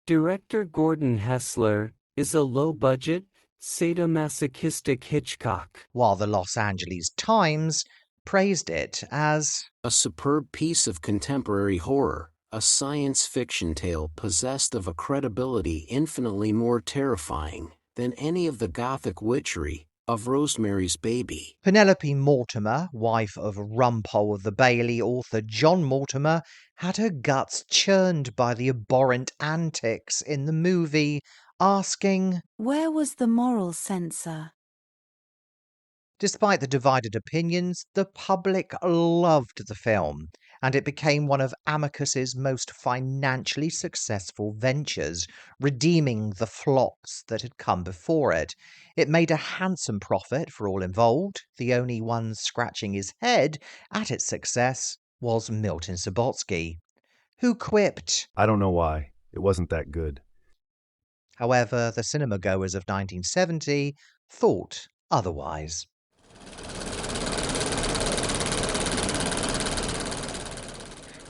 director Gordon Hessler is a low-budget, sadomasochistic Hitchcock, while the Los Angeles Times praised it as a superb piece of contemporary horror, a science fiction tale possessed of a credibility infinitely more terrifying than any of the Gothic witchery of Rosemary's Baby. Penelope Mortimer, wife of Rumpole of the Bailey author John Mortimer, had her guts churned by the abhorrent antics in the movie, asking, "Where was the moral censor?" Despite the divided opinions, the public loved the film, and it became one of Amicus's most financially successful ventures, redeeming the flops that had come before it. It made a handsome profit for all involved. The only one scratching his head at its success was Milton Subotsky, who quipped, "I don't know why. It wasn't that good." However, the cinema goers of 1970 thought otherwise.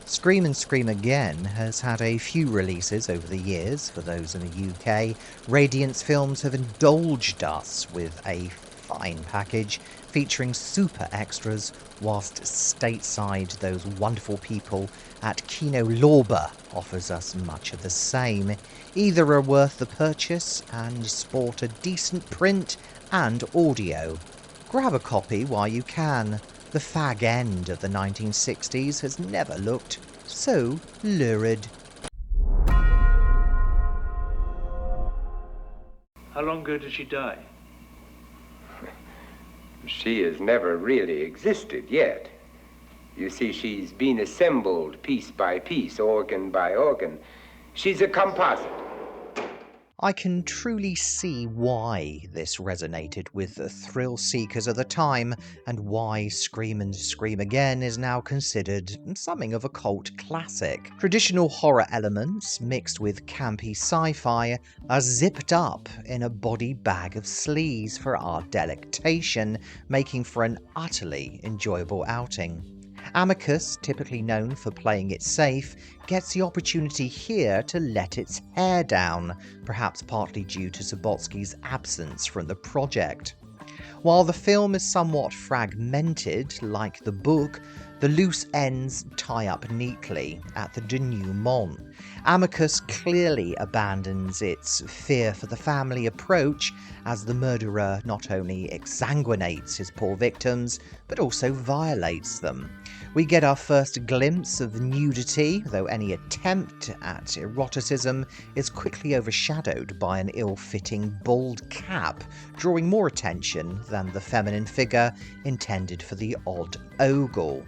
Scream and Scream Again has had a few releases over the years. For those in the UK, Radiance Films have indulged us with a fine package featuring super extras, whilst stateside those wonderful people at Kino Lorber offers us much of the same. Either are worth the purchase and sport a decent print and audio. Grab a copy while you can. The fag end of the 1960s has never looked so lurid. How long ago did she die? She has never really existed yet. You see, she's been assembled piece by piece, organ by organ. She's a composite. I can truly see why this resonated with the thrill seekers of the time, and why Scream and Scream Again is now considered something of a cult classic. Traditional horror elements mixed with campy sci-fi are zipped up in a body bag of sleaze for our delectation, making for an utterly enjoyable outing. Amicus, typically known for playing it safe, gets the opportunity here to let its hair down, perhaps partly due to Subotsky's absence from the project. While the film is somewhat fragmented, like the book, the loose ends tie up neatly at the denouement. Amicus clearly abandons its fear for the family approach, as the murderer not only exsanguinates his poor victims, but also violates them. We get our first glimpse of nudity, though any attempt at eroticism is quickly overshadowed by an ill-fitting bald cap, drawing more attention than the feminine figure intended for the odd ogle.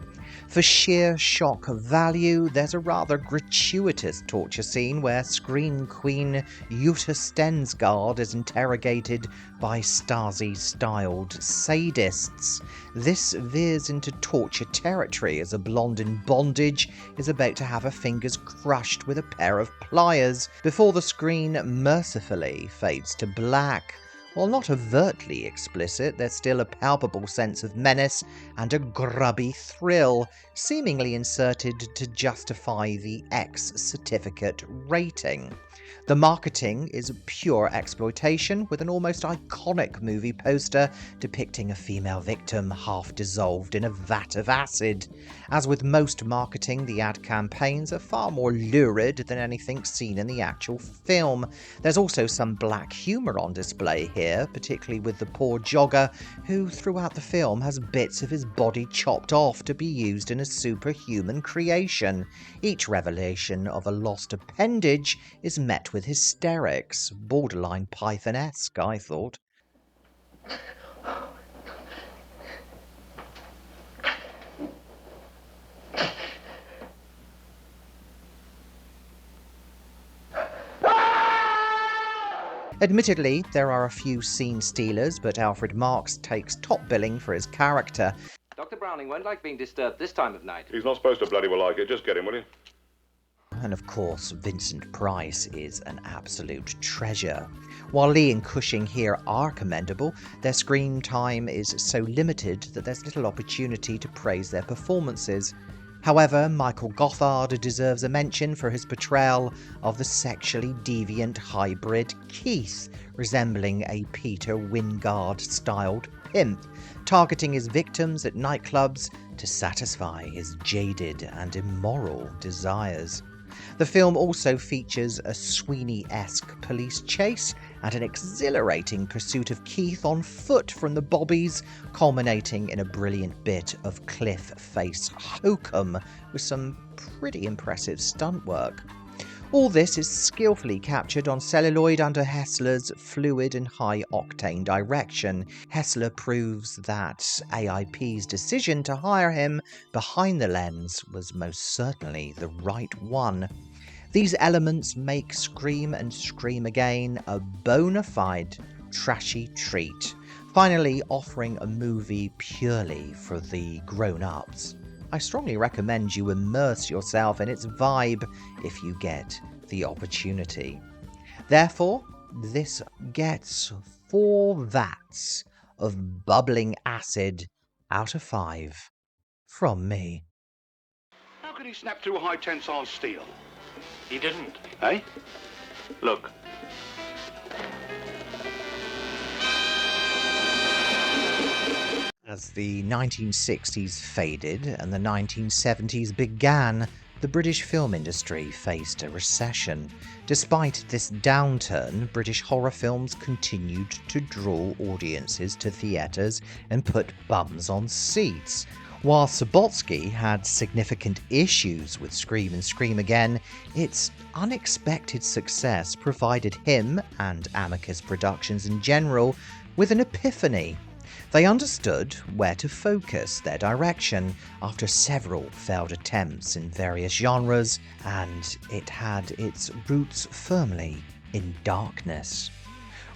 For sheer shock value, there's a rather gratuitous torture scene where Scream Queen Jutta Stensgaard is interrogated by Stasi-styled sadists. This veers into torture territory as a blonde in bondage is about to have her fingers crushed with a pair of pliers before the screen mercifully fades to black. While not overtly explicit, there's still a palpable sense of menace and a grubby thrill, seemingly inserted to justify the X certificate rating. The marketing is pure exploitation, with an almost iconic movie poster depicting a female victim half dissolved in a vat of acid. As with most marketing, the ad campaigns are far more lurid than anything seen in the actual film. There's also some black humour on display here, particularly with the poor jogger, who throughout the film has bits of his body chopped off to be used in a superhuman creation. Each revelation of a lost appendage is met with hysterics, borderline Python-esque, I thought. Admittedly, there are a few scene stealers, but Alfred Marks takes top billing for his character. Dr. Browning won't like being disturbed this time of night. He's not supposed to bloody well like it. Just get him, will you? And of course, Vincent Price is an absolute treasure. While Lee and Cushing here are commendable, their screen time is so limited that there's little opportunity to praise their performances. However, Michael Gothard deserves a mention for his portrayal of the sexually deviant hybrid Keith, resembling a Peter Wingard-styled pimp, targeting his victims at nightclubs to satisfy his jaded and immoral desires. The film also features a Sweeney-esque police chase and an exhilarating pursuit of Keith on foot from the bobbies, culminating in a brilliant bit of cliff face hokum with some pretty impressive stunt work. All this is skillfully captured on celluloid under Hessler's fluid and high-octane direction. Hessler proves that AIP's decision to hire him behind the lens was most certainly the right one. These elements make Scream and Scream Again a bona fide trashy treat, finally offering a movie purely for the grown-ups. I strongly recommend you immerse yourself in its vibe if you get the opportunity. Therefore, this gets 4 vats of bubbling acid out of 5 from me. How could he snap through high tensile steel? He didn't. Eh? Look. As the 1960s faded and the 1970s began, the British film industry faced a recession. Despite this downturn, British horror films continued to draw audiences to theatres and put bums on seats. While Sobotsky had significant issues with Scream and Scream Again, its unexpected success provided him, and Amicus Productions in general, with an epiphany. They understood where to focus their direction after several failed attempts in various genres, and it had its roots firmly in darkness.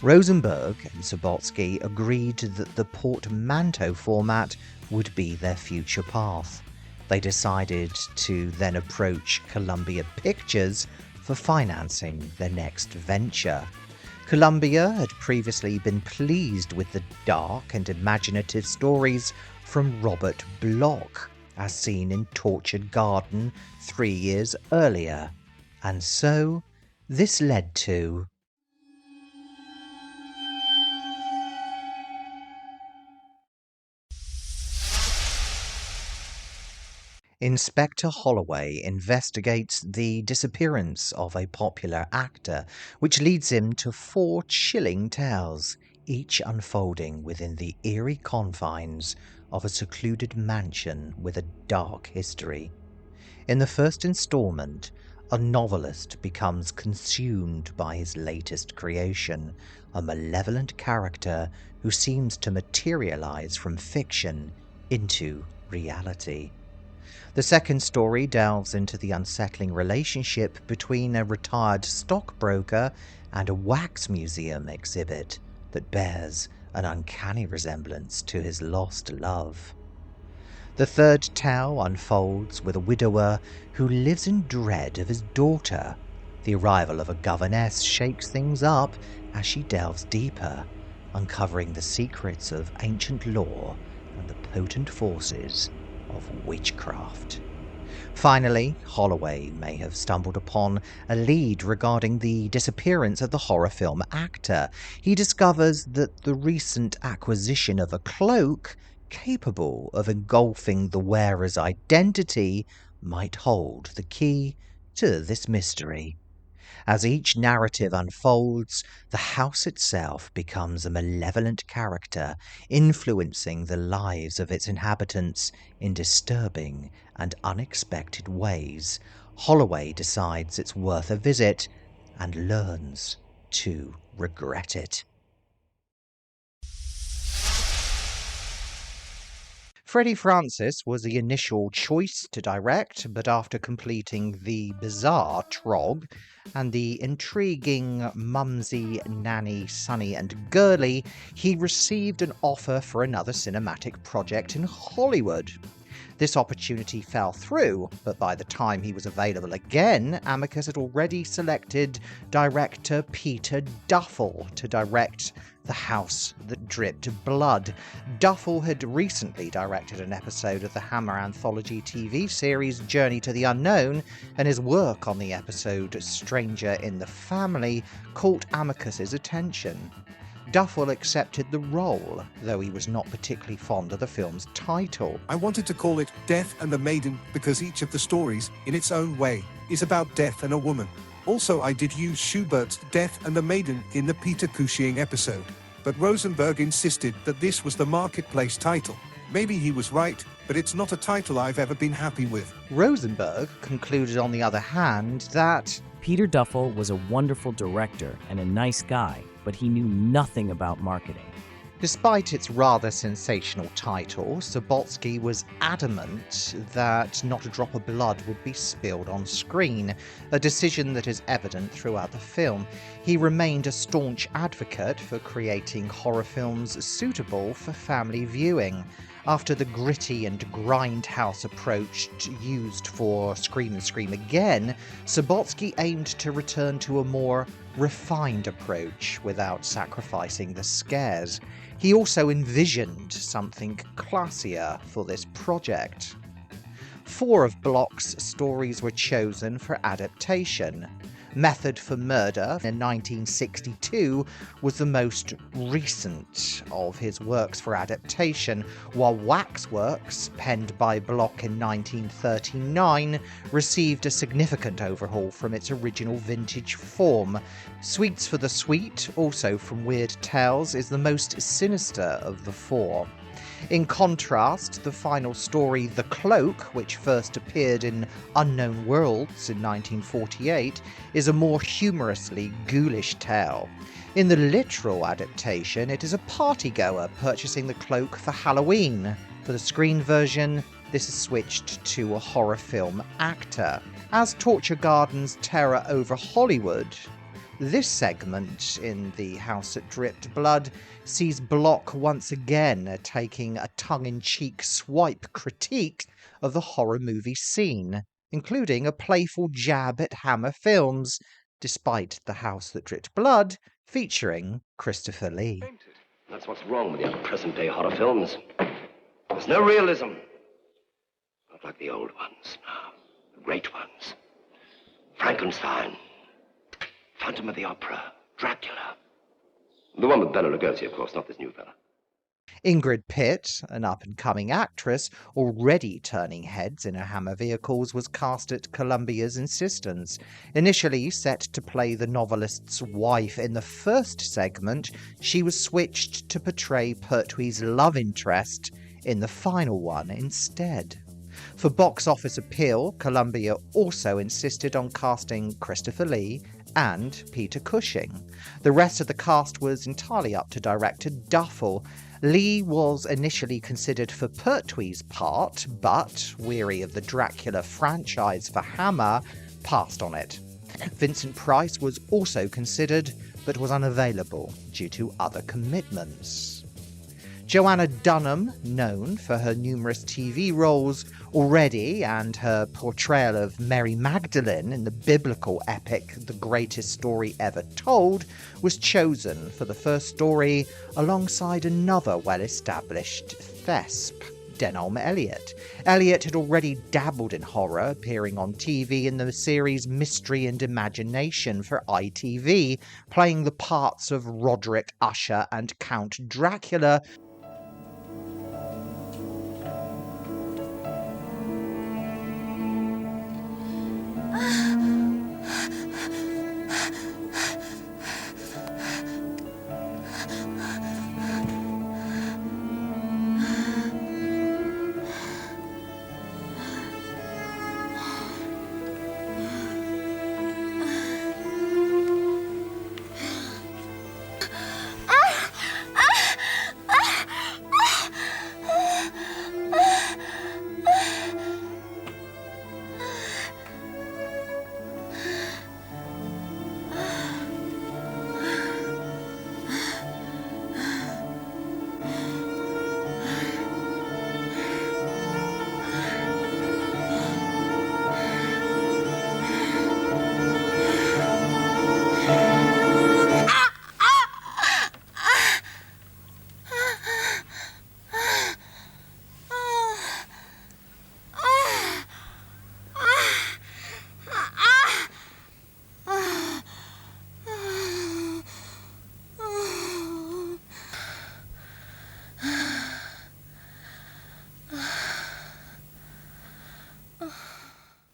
Rosenberg and Sobotsky agreed that the portmanteau format would be their future path. They decided to then approach Columbia Pictures for financing their next venture. Columbia had previously been pleased with the dark and imaginative stories from Robert Bloch, as seen in Tortured Garden 3 years earlier, and so this led to Inspector Holloway investigates the disappearance of a popular actor, which leads him to 4 chilling tales, each unfolding within the eerie confines of a secluded mansion with a dark history. In the first installment, a novelist becomes consumed by his latest creation, a malevolent character who seems to materialize from fiction into reality. The second story delves into the unsettling relationship between a retired stockbroker and a wax museum exhibit that bears an uncanny resemblance to his lost love. The third tale unfolds with a widower who lives in dread of his daughter. The arrival of a governess shakes things up as she delves deeper, uncovering the secrets of ancient lore and the potent forces of witchcraft. Finally, Holloway may have stumbled upon a lead regarding the disappearance of the horror film actor. He discovers that the recent acquisition of a cloak capable of engulfing the wearer's identity might hold the key to this mystery. As each narrative unfolds, the house itself becomes a malevolent character, influencing the lives of its inhabitants in disturbing and unexpected ways. Holloway decides it's worth a visit and learns to regret it. Freddie Francis was the initial choice to direct, but after completing the bizarre Trog and the intriguing Mumsy, Nanny, Sunny and Girly, he received an offer for another cinematic project in Hollywood. This opportunity fell through, but by the time he was available again, Amicus had already selected director Peter Duffel to direct The House That Dripped Blood. Duffel had recently directed an episode of the Hammer anthology TV series Journey to the Unknown, and his work on the episode Stranger in the Family caught Amicus's attention. Duffel accepted the role, though he was not particularly fond of the film's title. I wanted to call it Death and the Maiden because each of the stories, in its own way, is about death and a woman. Also, I did use Schubert's Death and the Maiden in the Peter Cushing episode, but Rosenberg insisted that this was the marketplace title. Maybe he was right, but it's not a title I've ever been happy with. Rosenberg concluded, on the other hand, that Peter Duffel was a wonderful director and a nice guy, but he knew nothing about marketing. Despite its rather sensational title, Sobotsky was adamant that not a drop of blood would be spilled on screen, a decision that is evident throughout the film. He remained a staunch advocate for creating horror films suitable for family viewing. After the gritty and grindhouse approach used for Scream and Scream Again, Sobotsky aimed to return to a more refined approach without sacrificing the scares. He also envisioned something classier for this project. 4 of Bloch's stories were chosen for adaptation. Method for Murder in 1962 was the most recent of his works for adaptation, while Waxworks, penned by Bloch in 1939, received a significant overhaul from its original vintage form. Sweets for the Sweet, also from Weird Tales, is the most sinister of the 4. In contrast, the final story, The Cloak, which first appeared in Unknown Worlds in 1948, is a more humorously ghoulish tale. In the literal adaptation, it is a partygoer purchasing the cloak for Halloween. For the screen version, this is switched to a horror film actor. As Torture Garden's Terror Over Hollywood, this segment in The House That Dripped Blood sees Bloch once again taking a tongue-in-cheek swipe critique of the horror movie scene, including a playful jab at Hammer Films, despite The House That Dripped Blood featuring Christopher Lee. That's what's wrong with your present-day horror films. There's no realism. Not like the old ones, no. The great ones. Frankenstein. Phantom of the Opera, Dracula. The one with Bela Lugosi, of course, not this new fella. Ingrid Pitt, an up-and-coming actress already turning heads in her Hammer vehicles, was cast at Columbia's insistence. Initially set to play the novelist's wife in the first segment, she was switched to portray Pertwee's love interest in the final one instead. For box office appeal, Columbia also insisted on casting Christopher Lee and Peter Cushing. The rest of the cast was entirely up to director Duffel, Lee was initially considered for Pertwee's part, but, weary of the Dracula franchise for Hammer, passed on it. Vincent Price was also considered, but was unavailable due to other commitments. Joanna Dunham, known for her numerous TV roles already and her portrayal of Mary Magdalene in the biblical epic The Greatest Story Ever Told, was chosen for the first story alongside another well-established thesp, Denholm Elliott. Elliott had already dabbled in horror, appearing on TV in the series Mystery and Imagination for ITV, playing the parts of Roderick Usher and Count Dracula.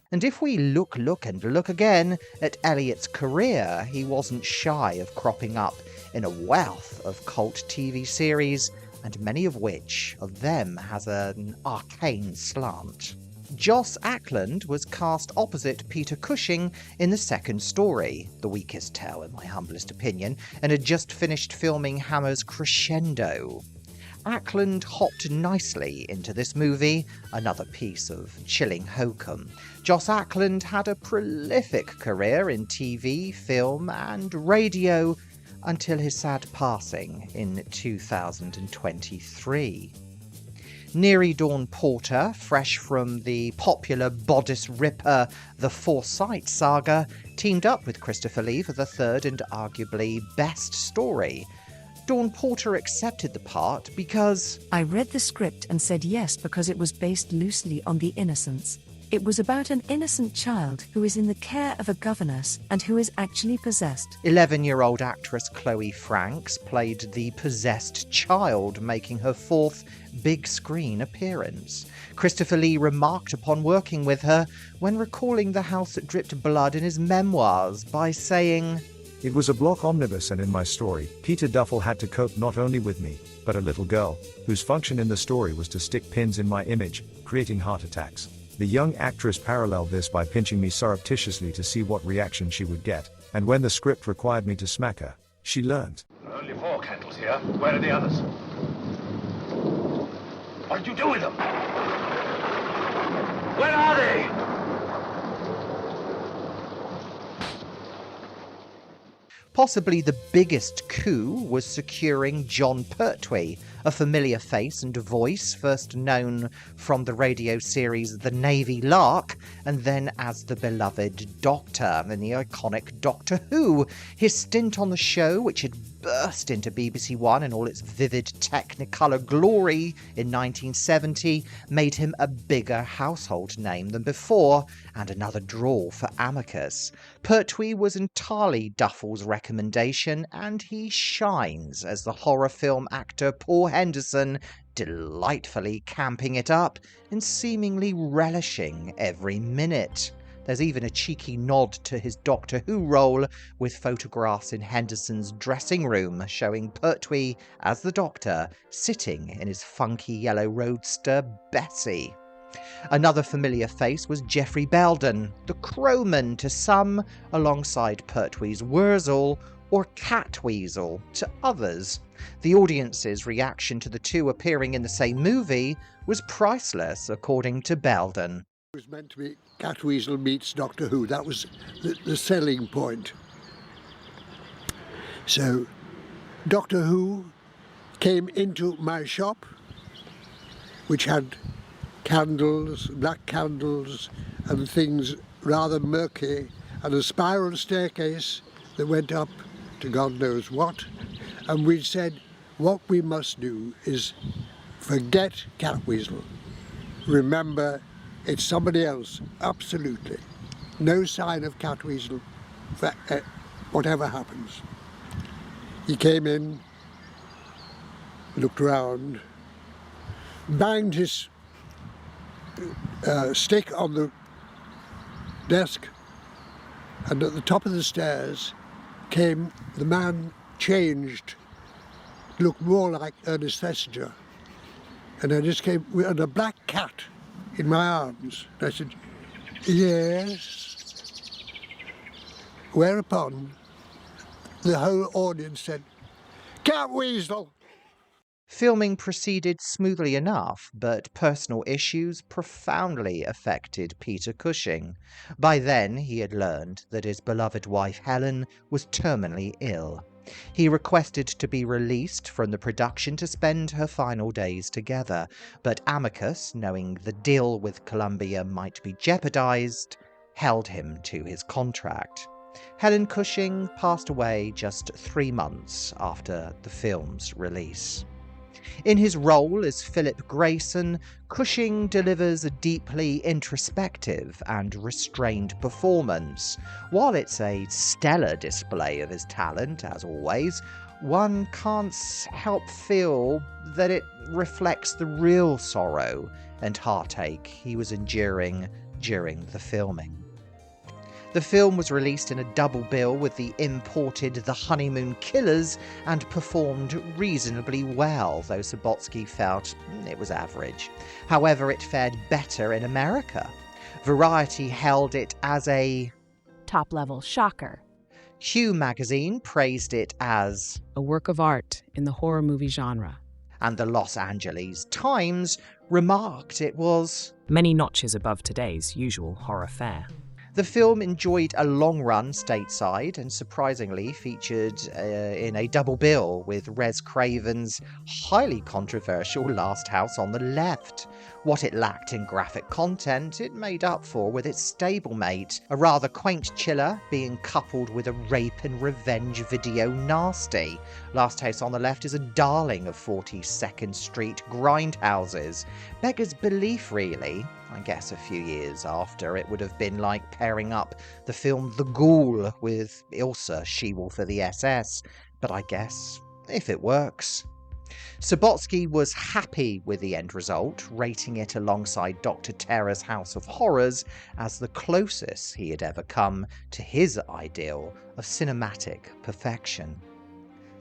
And if we look again at Elliott's career, he wasn't shy of cropping up in a wealth of cult TV series, and many of which of them has an arcane slant. Joss Ackland was cast opposite Peter Cushing in the second story, the weakest tale in my humblest opinion, and had just finished filming Hammer's Crescendo. Ackland hopped nicely into this movie, another piece of chilling hokum. Joss Ackland had a prolific career in TV, film and radio until his sad passing in 2023. Neri Dawn Porter, fresh from the popular bodice ripper The Forsyte Saga, teamed up with Christopher Lee for the third and arguably best story. Dawn Porter accepted the part because I read the script and said yes because it was based loosely on The Innocents. It was about an innocent child who is in the care of a governess and who is actually possessed. 11-year-old actress Chloe Franks played the possessed child, making her fourth big-screen appearance. Christopher Lee remarked upon working with her when recalling The House That Dripped Blood in his memoirs by saying, "It was a block omnibus, and in my story, Peter Duffel had to cope not only with me, but a little girl, whose function in the story was to stick pins in my image, creating heart attacks. The young actress paralleled this by pinching me surreptitiously to see what reaction she would get, and when the script required me to smack her, she learned." Only 4 candles here. Where are the others? What did you do with them? Where are they? Possibly the biggest coup was securing Jon Pertwee, a familiar face and voice first known from the radio series The Navy Lark, and then as the beloved Doctor in the iconic Doctor Who. His stint on the show, which had burst into BBC One in all its vivid Technicolor glory in 1970, made him a bigger household name than before, and another draw for Amicus. Pertwee was entirely Duffel's recommendation, and he shines as the horror film actor Paul Henderson, delightfully camping it up and seemingly relishing every minute. There's even a cheeky nod to his Doctor Who role, with photographs in Henderson's dressing room showing Pertwee as the Doctor sitting in his funky yellow roadster Bessie. Another familiar face was Geoffrey Belden, the Crowman to some, alongside Pertwee's Wurzel, or Catweasel to others. The audience's reaction to the two appearing in the same movie was priceless, according to Belden. It was meant to be Catweasel meets Doctor Who. That was the selling point. So Doctor Who came into my shop, which had candles, black candles, and things rather murky, and a spiral staircase that went up to God knows what. And we said, what we must do is forget Catweasel. Remember, it's somebody else, absolutely. No sign of Catweasel, whatever happens. He came in, looked round, banged his stick on the desk, and at the top of the stairs came the man changed, looked more like Ernest Thesiger. And I just came with a black cat in my arms. And I said, yes. Whereupon the whole audience said, Catweasel! Filming proceeded smoothly enough, but personal issues profoundly affected Peter Cushing. By then, he had learned that his beloved wife Helen was terminally ill. He requested to be released from the production to spend her final days together, but Amicus, knowing the deal with Columbia might be jeopardized, held him to his contract. Helen Cushing passed away just 3 months after the film's release. In his role as Philip Grayson, Cushing delivers a deeply introspective and restrained performance. While it's a stellar display of his talent, as always, one can't help feel that it reflects the real sorrow and heartache he was enduring during the filming. The film was released in a double bill with the imported The Honeymoon Killers and performed reasonably well, though Subotsky felt it was average. However, it fared better in America. Variety held it as a top-level shocker. Q magazine praised it as a work of art in the horror movie genre. And the Los Angeles Times remarked it was many notches above today's usual horror fare. The film enjoyed a long run stateside and surprisingly featured in a double bill with Wes Craven's highly controversial Last House on the Left. What it lacked in graphic content, it made up for with its stablemate, a rather quaint chiller being coupled with a rape and revenge video nasty. Last House on the Left is a darling of 42nd Street grindhouses. Beggars belief, really. I guess a few years after, it would have been like pairing up the film The Ghoul with Ilsa, She-Wolf of the SS, but I guess, if it works. Subotsky was happy with the end result, rating it alongside Dr. Terror's House of Horrors as the closest he had ever come to his ideal of cinematic perfection.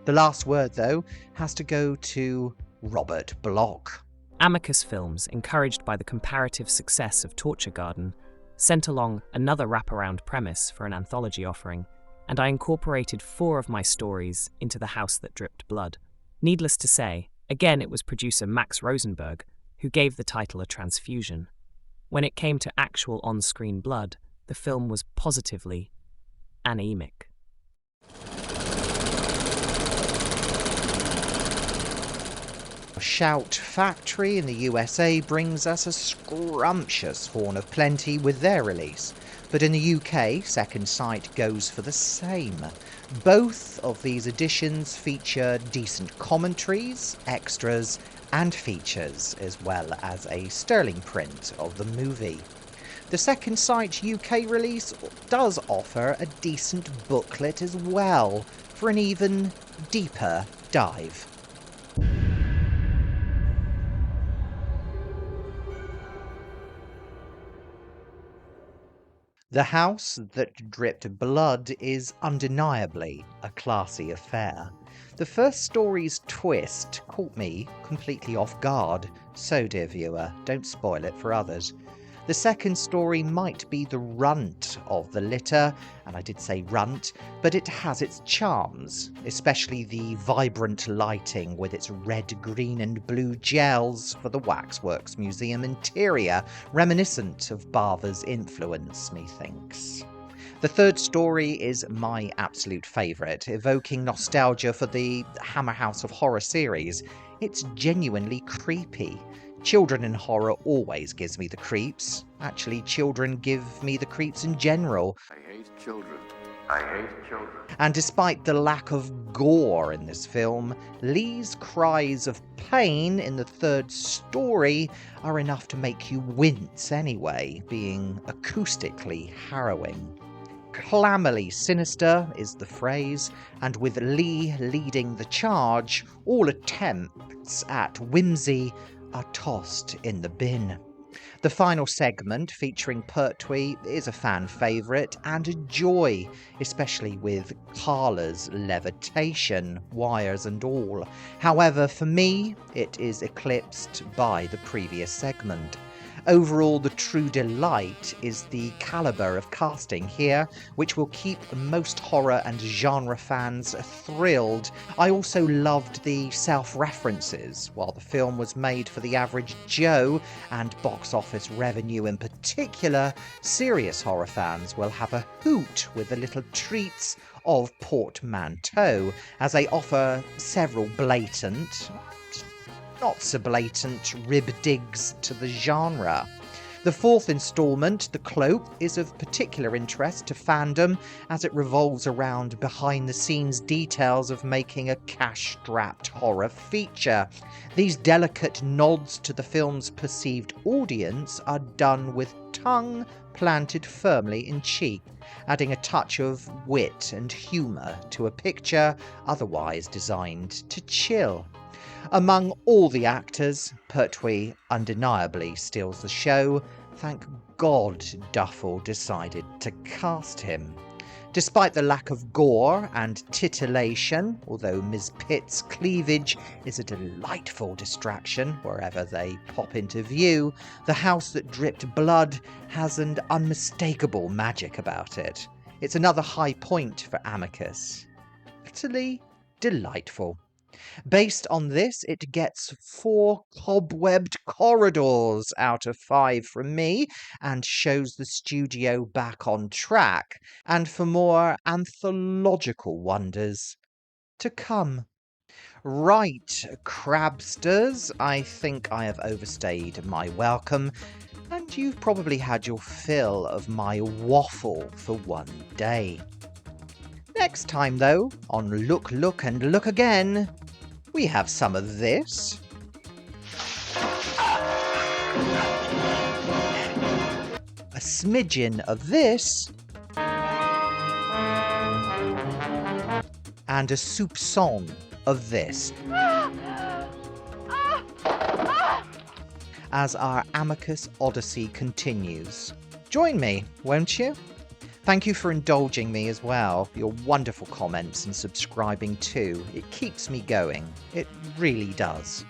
The last word, though, has to go to Robert Bloch. Amicus Films, encouraged by the comparative success of Torture Garden, sent along another wraparound premise for an anthology offering, and I incorporated 4 of my stories into The House That Dripped Blood. Needless to say, again it was producer Max Rosenberg who gave the title a transfusion. When it came to actual on-screen blood, the film was positively anemic. Shout Factory in the USA brings us a scrumptious Horn of Plenty with their release, but in the UK, Second Sight goes for the same. Both of these editions feature decent commentaries, extras, and features, as well as a sterling print of the movie. The Second Sight UK release does offer a decent booklet as well, for an even deeper dive. The House That Dripped Blood is undeniably a classy affair. The first story's twist caught me completely off guard, so dear viewer, don't spoil it for others. The second story might be the runt of the litter, and I did say runt, but it has its charms, especially the vibrant lighting with its red, green and blue gels for the Waxworks Museum interior, reminiscent of Bava's influence, methinks. The third story is my absolute favourite, evoking nostalgia for the Hammer House of Horror series. It's genuinely creepy. Children in horror always gives me the creeps. Actually, children give me the creeps in general. I hate children. I hate children. And despite the lack of gore in this film, Lee's cries of pain in the third story are enough to make you wince anyway, being acoustically harrowing. Clammily sinister is the phrase, and with Lee leading the charge, all attempts at whimsy are tossed in the bin. The final segment, featuring Pertwee, is a fan favourite and a joy, especially with Carla's levitation, wires and all. However, for me, it is eclipsed by the previous segment. Overall, the true delight is the calibre of casting here, which will keep most horror and genre fans thrilled. I also loved the self-references. While the film was made for the average Joe, and box office revenue in particular, serious horror fans will have a hoot with the little treats of portmanteau, as they offer several blatant, not so blatant, rib digs to the genre. The fourth instalment, The Cloak, is of particular interest to fandom as it revolves around behind-the-scenes details of making a cash-strapped horror feature. These delicate nods to the film's perceived audience are done with tongue planted firmly in cheek, adding a touch of wit and humour to a picture otherwise designed to chill. Among all the actors, Pertwee undeniably steals the show. Thank God Duffel decided to cast him. Despite the lack of gore and titillation, although Ms. Pitt's cleavage is a delightful distraction wherever they pop into view, the house that dripped blood has an unmistakable magic about it. It's another high point for Amicus. Utterly delightful. Based on this, it gets 4 cobwebbed corridors out of 5 from me, and shows the studio back on track, and for more anthological wonders to come. Right, crabsters, I think I have overstayed my welcome, and you've probably had your fill of my waffle for one day. Next time, though, on Look, Look and Look Again, we have some of this. A smidgen of this. And a soupçon of this. As our Amicus Odyssey continues. Join me, won't you? Thank you for indulging me as well, your wonderful comments and subscribing too. It keeps me going. It really does.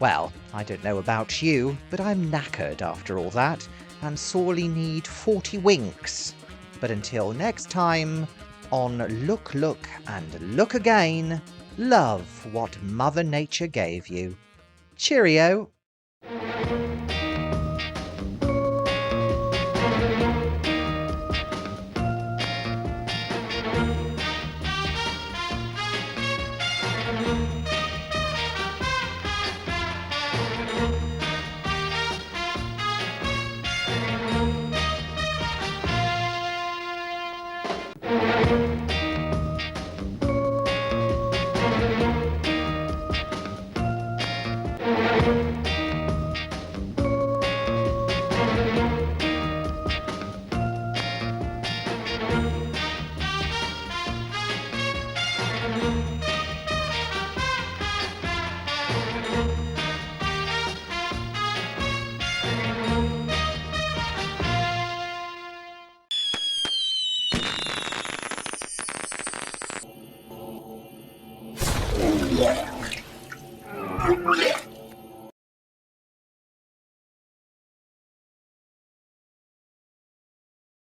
Well, I don't know about you, but I'm knackered after all that, and sorely need 40 winks. But until next time, on Look, Look and Look Again, love what Mother Nature gave you. Cheerio! Yeah.